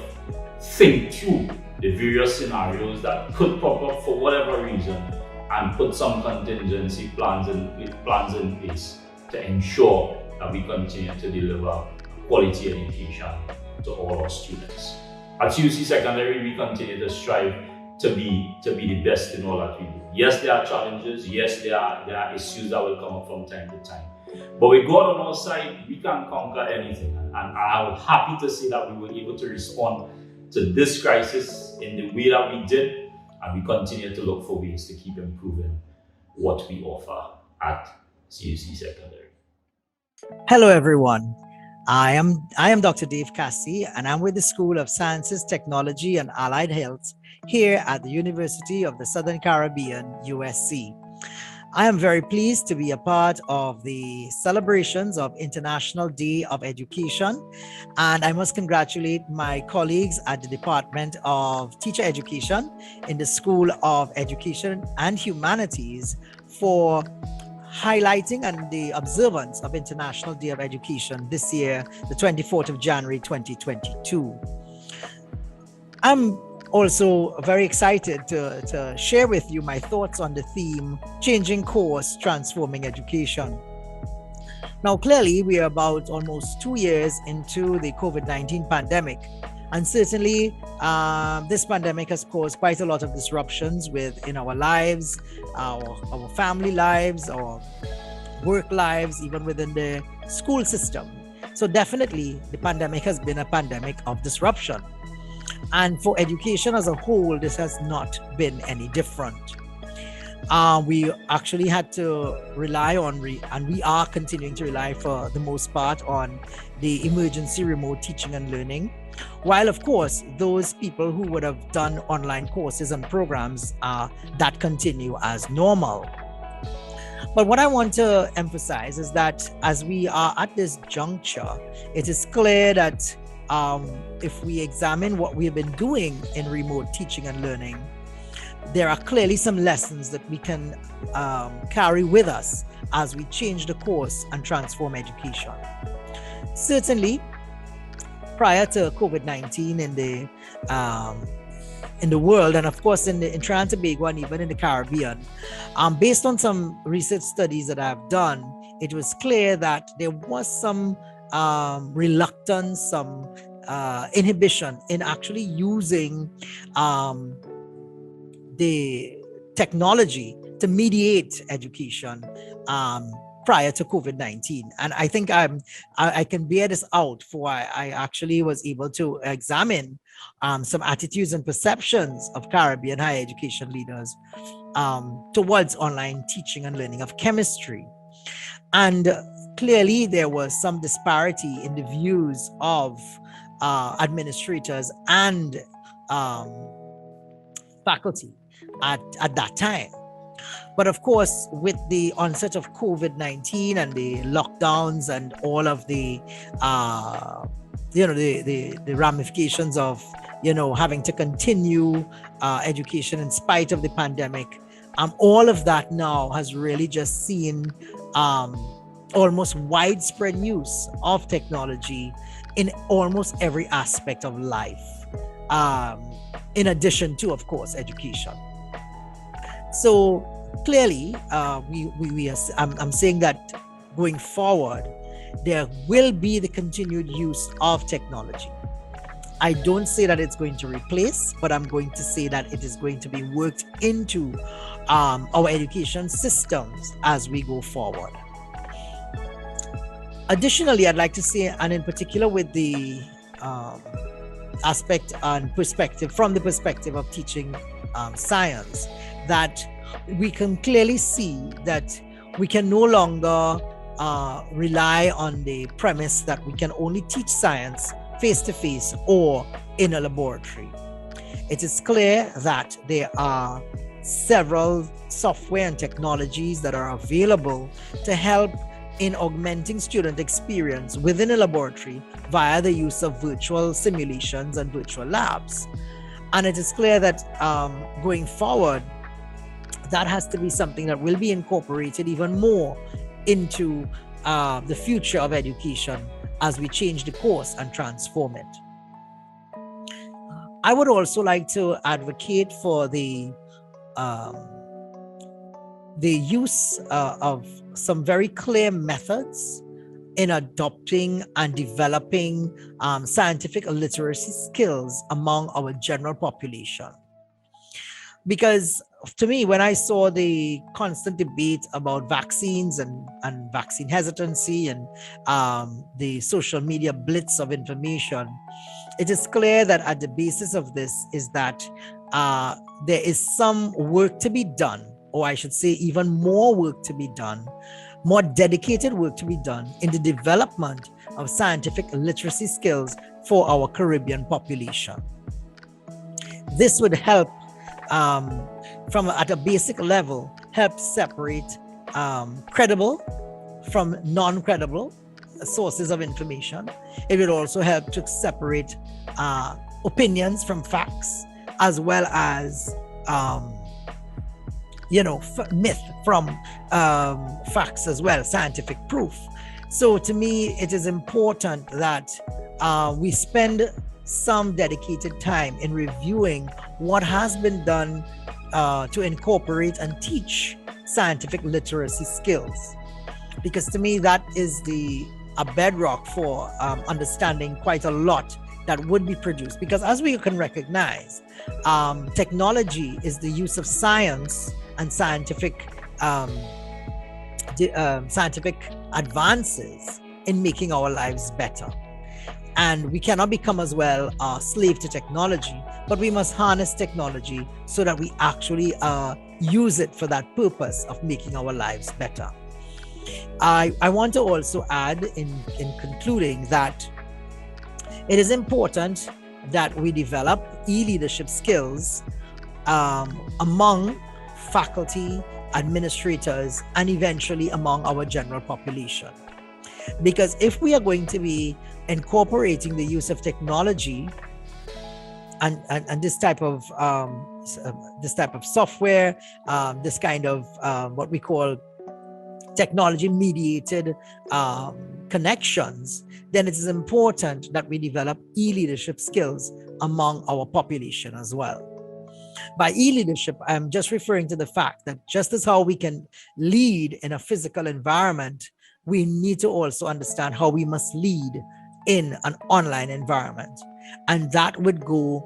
think through the various scenarios that could pop up for whatever reason, and put some contingency plans in place to ensure that we continue to deliver quality education to all our students. At UC Secondary, we continue to strive to be the best in all that we do. Yes, there are challenges. Yes, there are issues that will come up from time to time. But with God on our side, we can conquer anything. And I'm happy to say that we were able to respond to this crisis in the way that we did, and we continue to look for ways to keep improving what we offer at CUC Secondary.
Hello, everyone. I am Dr. Dave Cassie, and I'm with the School of Sciences, Technology, and Allied Health here at the University of the Southern Caribbean, USC. I am very pleased to be a part of the celebrations of International Day of Education, and I must congratulate my colleagues at the Department of Teacher Education in the School of Education and Humanities for highlighting and the observance of International Day of Education this year, the 24th of January 2022. I'm also very excited to share with you my thoughts on the theme, Changing Course, Transforming Education. Now, clearly, we are about almost 2 years into the COVID-19 pandemic. And certainly, this pandemic has caused quite a lot of disruptions in our lives, our family lives, our work lives, even within the school system. So definitely, the pandemic has been a pandemic of disruption. And for education as a whole, this has not been any different. We actually had to rely on, and we are continuing to rely for the most part on the emergency remote teaching and learning. While of course, those people who would have done online courses and programs that continue as normal. But what I want to emphasize is that as we are at this juncture, it is clear that if we examine what we have been doing in remote teaching and learning, there are clearly some lessons that we can carry with us as we change the course and transform education. Certainly, prior to COVID-19 in the world, and of course in Trinidad and Tobago and even in the Caribbean, based on some research studies that I've done, it was clear that there was some reluctance, some inhibition in actually using the technology to mediate education prior to COVID-19. And I think I can bear this out, for I actually was able to examine some attitudes and perceptions of Caribbean higher education leaders towards online teaching and learning of chemistry. And clearly there was some disparity in the views of administrators and faculty at that time. But of course, with the onset of COVID-19 and the lockdowns and all of the the ramifications of having to continue education in spite of the pandemic, all of that now has really just seen almost widespread use of technology in almost every aspect of life, in addition to, of course, education. So clearly, I'm saying that going forward, there will be the continued use of technology. I don't say that it's going to replace, but I'm going to say that it is going to be worked into our education systems as we go forward. Additionally, I'd like to say, and in particular with the aspect and perspective, from the perspective of teaching science, that we can clearly see that we can no longer rely on the premise that we can only teach science face-to-face or in a laboratory. It is clear that there are several software and technologies that are available to help in augmenting student experience within a laboratory via the use of virtual simulations and virtual labs. And it is clear that going forward, that has to be something that will be incorporated even more into the future of education as we change the course and transform it. I would also like to advocate for the use of some very clear methods in adopting and developing scientific literacy skills among our general population. Because to me, when I saw the constant debate about vaccines and vaccine hesitancy and the social media blitz of information, it is clear that at the basis of this is that there is some work to be done, or I should say even more work to be done, more dedicated work to be done in the development of scientific literacy skills for our Caribbean population. This would help from at a basic level, help separate credible from non-credible sources of information. It will also help to separate opinions from facts, as well as myth from facts as well, scientific proof. So to me, it is important that we spend some dedicated time in reviewing what has been done to incorporate and teach scientific literacy skills, because to me that is a bedrock for understanding quite a lot that would be produced. Because as we can recognize, technology is the use of science and scientific advances in making our lives better. And we cannot become as well a slave to technology, but we must harness technology so that we actually use it for that purpose of making our lives better. I want to also add in concluding that it is important that we develop e-leadership skills among faculty, administrators, and eventually among our general population. Because if we are going to be incorporating the use of technology and this type of software, this kind of what we call technology mediated connections, then it is important that we develop e-leadership skills among our population as well. By e-leadership, I'm just referring to the fact that just as how we can lead in a physical environment, we need to also understand how we must lead in an online environment. And that would augur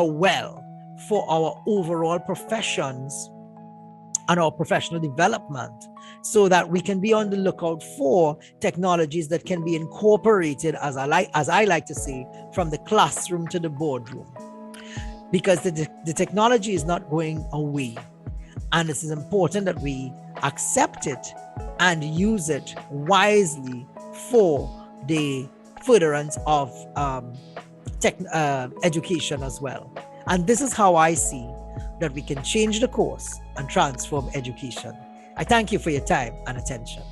well for our overall professions and our professional development, so that we can be on the lookout for technologies that can be incorporated, as I like to say, from the classroom to the boardroom. Because the technology is not going away, and it is important that we accept it and use it wisely for the furtherance of education as well. And this is how I see that we can change the course and transform education. I thank you for your time and attention.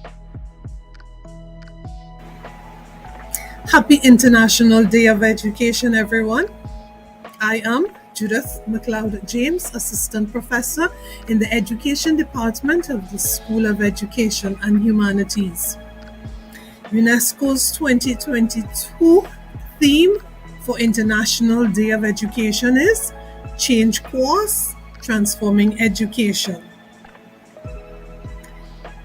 Happy International Day of Education, everyone. I am Judith McLeod James, Assistant Professor in the Education Department of the School of Education and Humanities. UNESCO's 2022 theme for International Day of Education is Change Course, Transforming Education.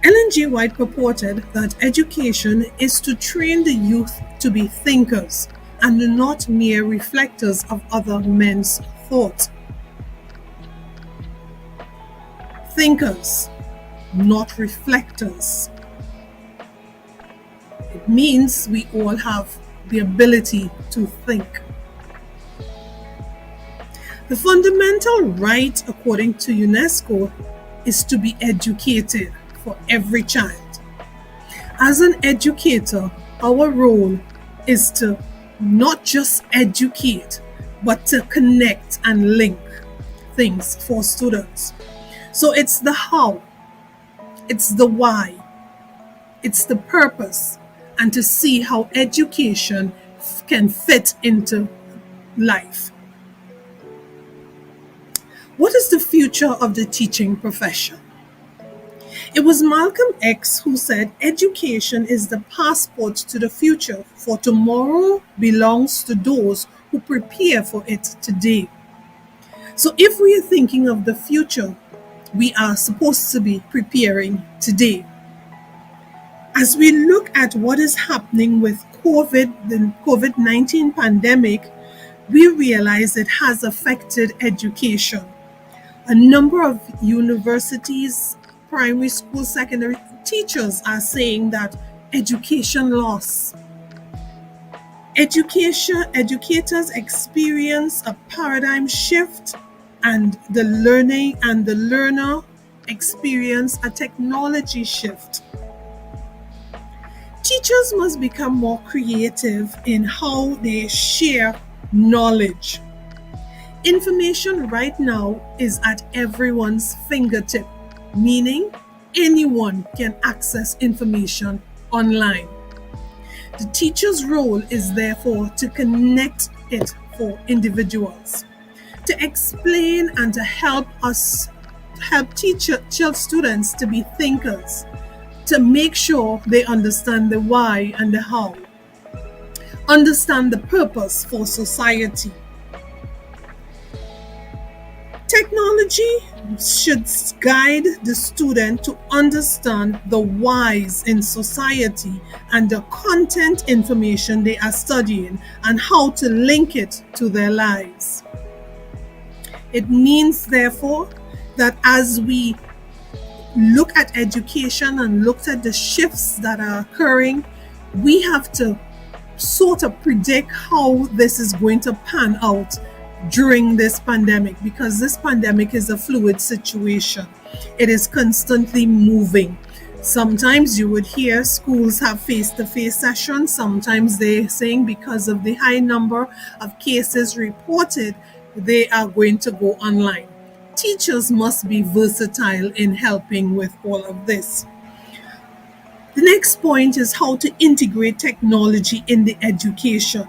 Ellen G. White purported that education is to train the youth to be thinkers and not mere reflectors of other men's thought. Thinkers, not reflectors. It means we all have the ability to think. The fundamental right, according to UNESCO, is to be educated for every child. As an educator, our role is to not just educate, but to connect and link things for students. So it's the how, it's the why, it's the purpose, and to see how education can fit into life. What is the future of the teaching profession? It was Malcolm X who said, education is the passport to the future, for tomorrow belongs to those who prepare for it today. So if we are thinking of the future, we are supposed to be preparing today. As we look at what is happening with the COVID-19 pandemic, we realize it has affected education. A number of universities, primary school, secondary teachers are saying that education loss. Educators experience a paradigm shift, and the learner experience a technology shift. Teachers must become more creative in how they share knowledge. Information right now is at everyone's fingertip. meaning anyone can access information online. The teacher's role is therefore to connect it for individuals, to explain and to help students to be thinkers, to make sure they understand the why and the how, understand the purpose for society. Technology should guide the student to understand the whys in society and the content information they are studying and how to link it to their lives. It means, therefore, that as we look at education and look at the shifts that are occurring, we have to sort of predict how this is going to pan out during this pandemic, because this pandemic is a fluid situation. It is constantly moving. Sometimes you would hear schools have face-to-face sessions. Sometimes they're saying because of the high number of cases reported, they are going to go online. Teachers must be versatile in helping with all of this. The next point is how to integrate technology in the education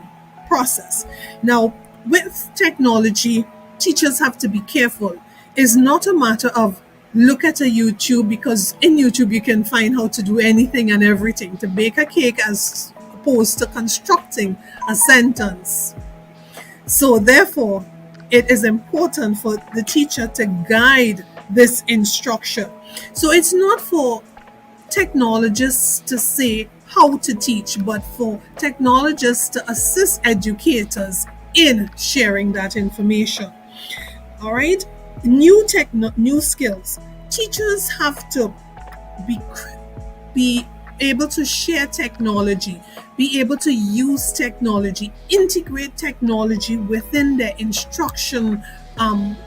process. Now, with technology, teachers have to be careful. It's not a matter of look at a YouTube, because in YouTube you can find how to do anything and everything, to bake a cake as opposed to constructing a sentence. So therefore, it is important for the teacher to guide this instruction. So it's not for technologists to say how to teach, but for technologists to assist educators in sharing that information. All right, new skills. Teachers have to be able to share technology, be able to use technology, integrate technology within their instruction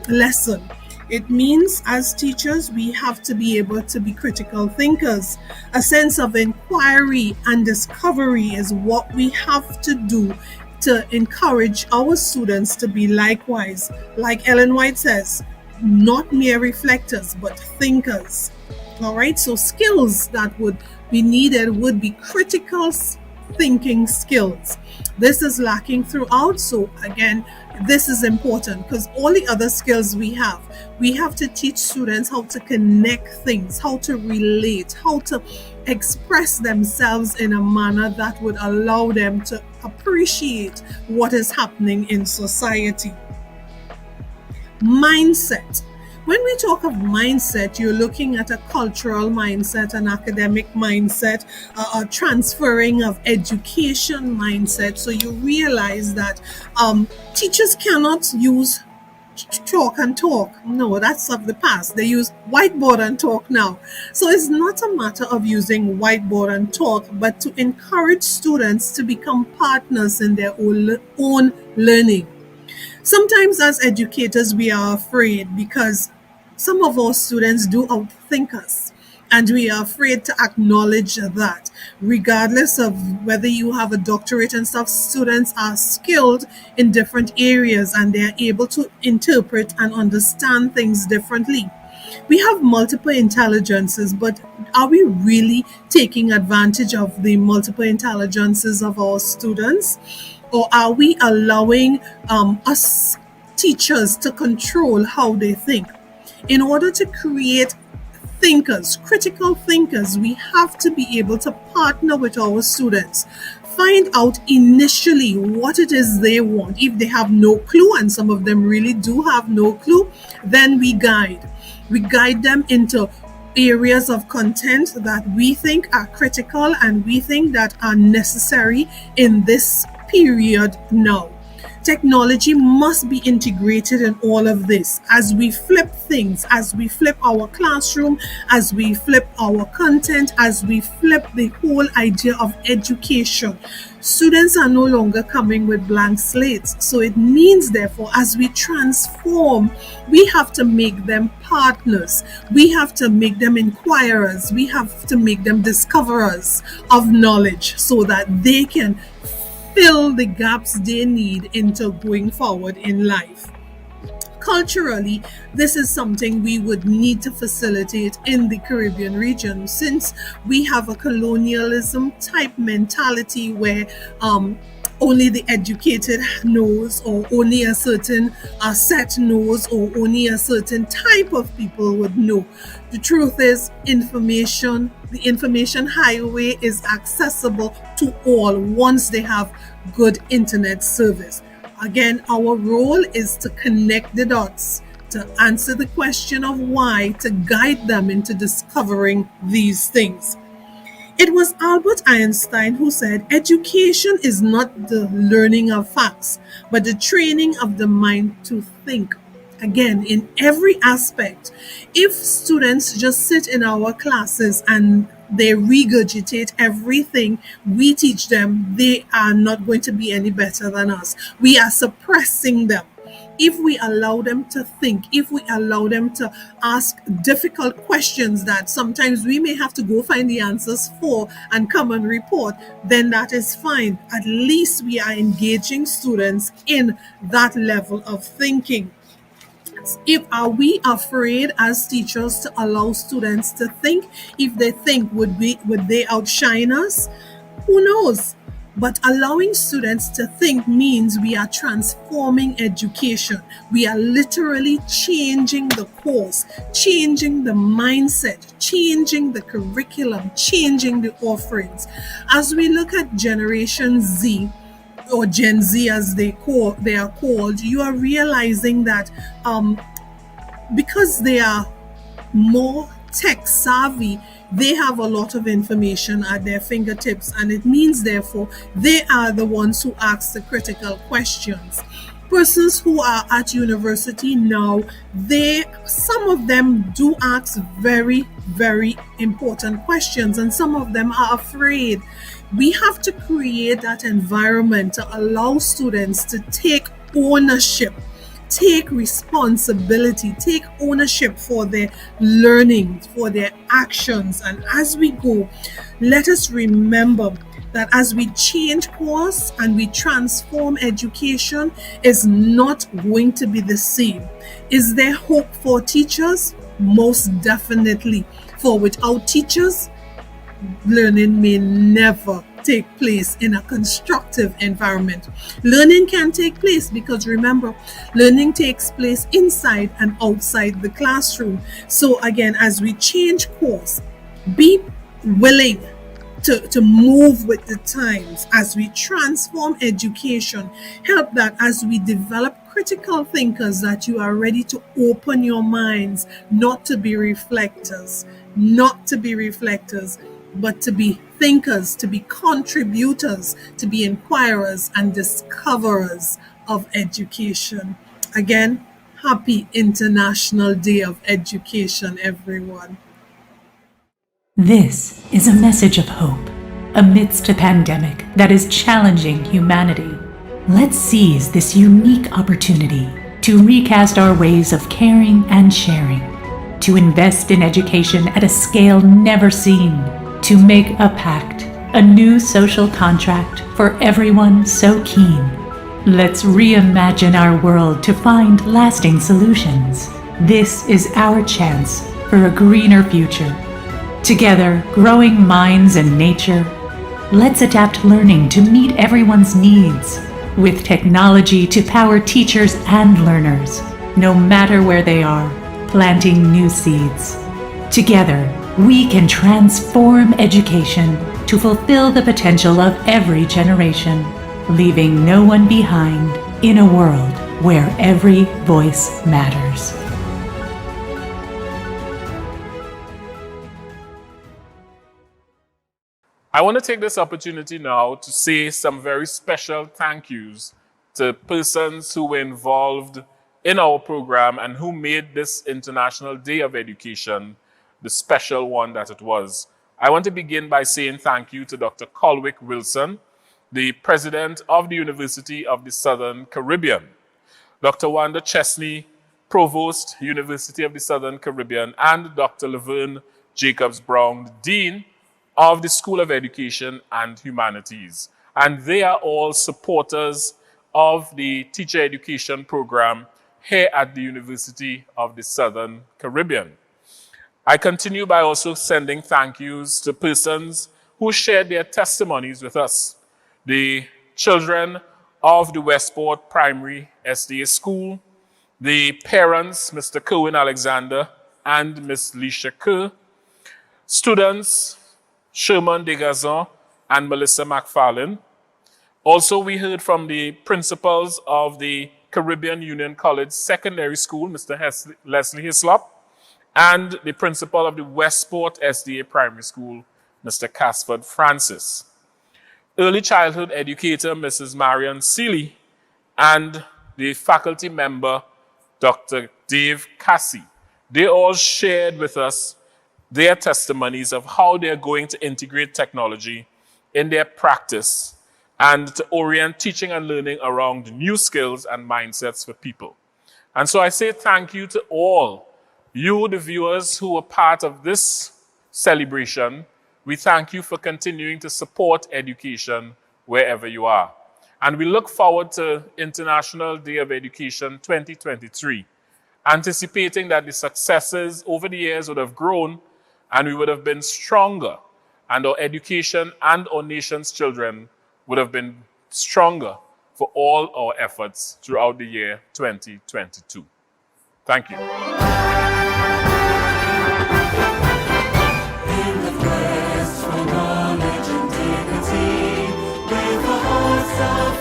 lesson. It means as teachers, we have to be able to be critical thinkers. A sense of inquiry and discovery is what we have to do to encourage our students to be likewise. Like Ellen White says, not mere reflectors, but thinkers. All right, so skills that would be needed would be critical thinking skills. This is lacking throughout. So again, this is important because all the other skills we have to teach students how to connect things, how to relate, how to express themselves in a manner that would allow them to appreciate what is happening in society. Mindset. When we talk of mindset, you're looking at a cultural mindset, an academic mindset, a transferring of education mindset. So you realize that teachers cannot use chalk and talk. No, that's of the past. They use whiteboard and talk now. So it's not a matter of using whiteboard and talk, but to encourage students to become partners in their own learning. Sometimes as educators, we are afraid because some of our students do outthink us, and we are afraid to acknowledge that. Regardless of whether you have a doctorate and stuff, students are skilled in different areas and they are able to interpret and understand things differently. We have multiple intelligences, but are we really taking advantage of the multiple intelligences of our students? Or are we allowing us teachers to control how they think? In order to create thinkers, critical thinkers, we have to be able to partner with our students. Find out initially what it is they want. If they have no clue, and some of them really do have no clue, then we guide. We guide them into areas of content that we think are critical and we think that are necessary in this period now. Technology must be integrated in all of this. As we flip things, as we flip our classroom, as we flip our content, as we flip the whole idea of education, students are no longer coming with blank slates. So it means, therefore, as we transform, we have to make them partners. We have to make them inquirers. We have to make them discoverers of knowledge so that they can fill the gaps they need into going forward in life. culturally, this is something we would need to facilitate in the Caribbean region, since we have a colonialism type mentality where only the educated knows, or only a certain set knows, or only a certain type of people would know. The truth is, the information highway is accessible to all once they have good internet service. Again, our role is to connect the dots, to answer the question of why, to guide them into discovering these things. It was Albert Einstein who said, education is not the learning of facts, but the training of the mind to think. Again, in every aspect, if students just sit in our classes and they regurgitate everything we teach them, they are not going to be any better than us. We are suppressing them. If we allow them to think, if we allow them to ask difficult questions that sometimes we may have to go find the answers for and come and report, then that is fine. At least we are engaging students in that level of thinking. Are we afraid as teachers to allow students to think? If they think, would they outshine us? Who knows? But allowing students to think means we are transforming education. We are literally changing the course, changing the mindset, changing the curriculum, changing the offerings. As we look at Generation Z, or Gen Z as they are called, you are realizing that because they are more tech savvy, they have a lot of information at their fingertips, and it means therefore they are the ones who ask the critical questions. Persons who are at university now, some of them do ask very, very important questions, and some of them are afraid. We have to create that environment to allow students to take ownership, take responsibility, take ownership for their learning, for their actions. And as we go, let us remember that as we change course and we transform education, is not going to be the same. Is there hope for teachers? Most definitely. For without teachers, learning may never take place in a constructive environment. Learning can take place because remember, learning takes place inside and outside the classroom. So again, as we change course, be willing to move with the times as we transform education. Help that as we develop critical thinkers, that you are ready to open your minds, not to be reflectors, but to be thinkers, to be contributors, to be inquirers and discoverers of education. Again, happy International Day of Education, everyone.
This is a message of hope amidst a pandemic that is challenging humanity. Let's seize this unique opportunity to recast our ways of caring and sharing, to invest in education at a scale never seen, to make a pact, a new social contract for everyone so keen. Let's reimagine our world to find lasting solutions. This is our chance for a greener future. Together, growing minds and nature, let's adapt learning to meet everyone's needs, with technology to power teachers and learners, no matter where they are, planting new seeds. Together, we can transform education to fulfill the potential of every generation, leaving no one behind in a world where every voice matters.
I want to take this opportunity now to say some very special thank yous to persons who were involved in our program and who made this International Day of Education the special one that it was. I want to begin by saying thank you to Dr. Colwick Wilson, the president of the University of the Southern Caribbean, Dr. Wanda Chesney, provost, University of the Southern Caribbean, and Dr. Laverne Jacobs Brown, dean of the School of Education and Humanities. And they are all supporters of the teacher education program here at the University of the Southern Caribbean. I continue by also sending thank yous to persons who shared their testimonies with us. The children of the Westport Primary SDA School, the parents, Mr. Kerwin Alexander and Miss Leisha Kerr, students, Sherman Degazon and Melissa McFarlane. Also, we heard from the principals of the Caribbean Union College Secondary School, Mr. Leslie Hislop, and the principal of the Westport SDA Primary School, Mr. Casford Francis. Early childhood educator, Mrs. Marion Seeley, and the faculty member, Dr. Dave Cassie. They all shared with us their testimonies of how they're going to integrate technology in their practice and to orient teaching and learning around new skills and mindsets for people. And so I say thank you to all you, the viewers who were part of this celebration. We thank you for continuing to support education wherever you are. And we look forward to International Day of Education 2023, anticipating that the successes over the years would have grown and we would have been stronger, and our education and our nation's children would have been stronger for all our efforts throughout the year 2022. Thank you.
In the quest for knowledge and dignity, with the hearts of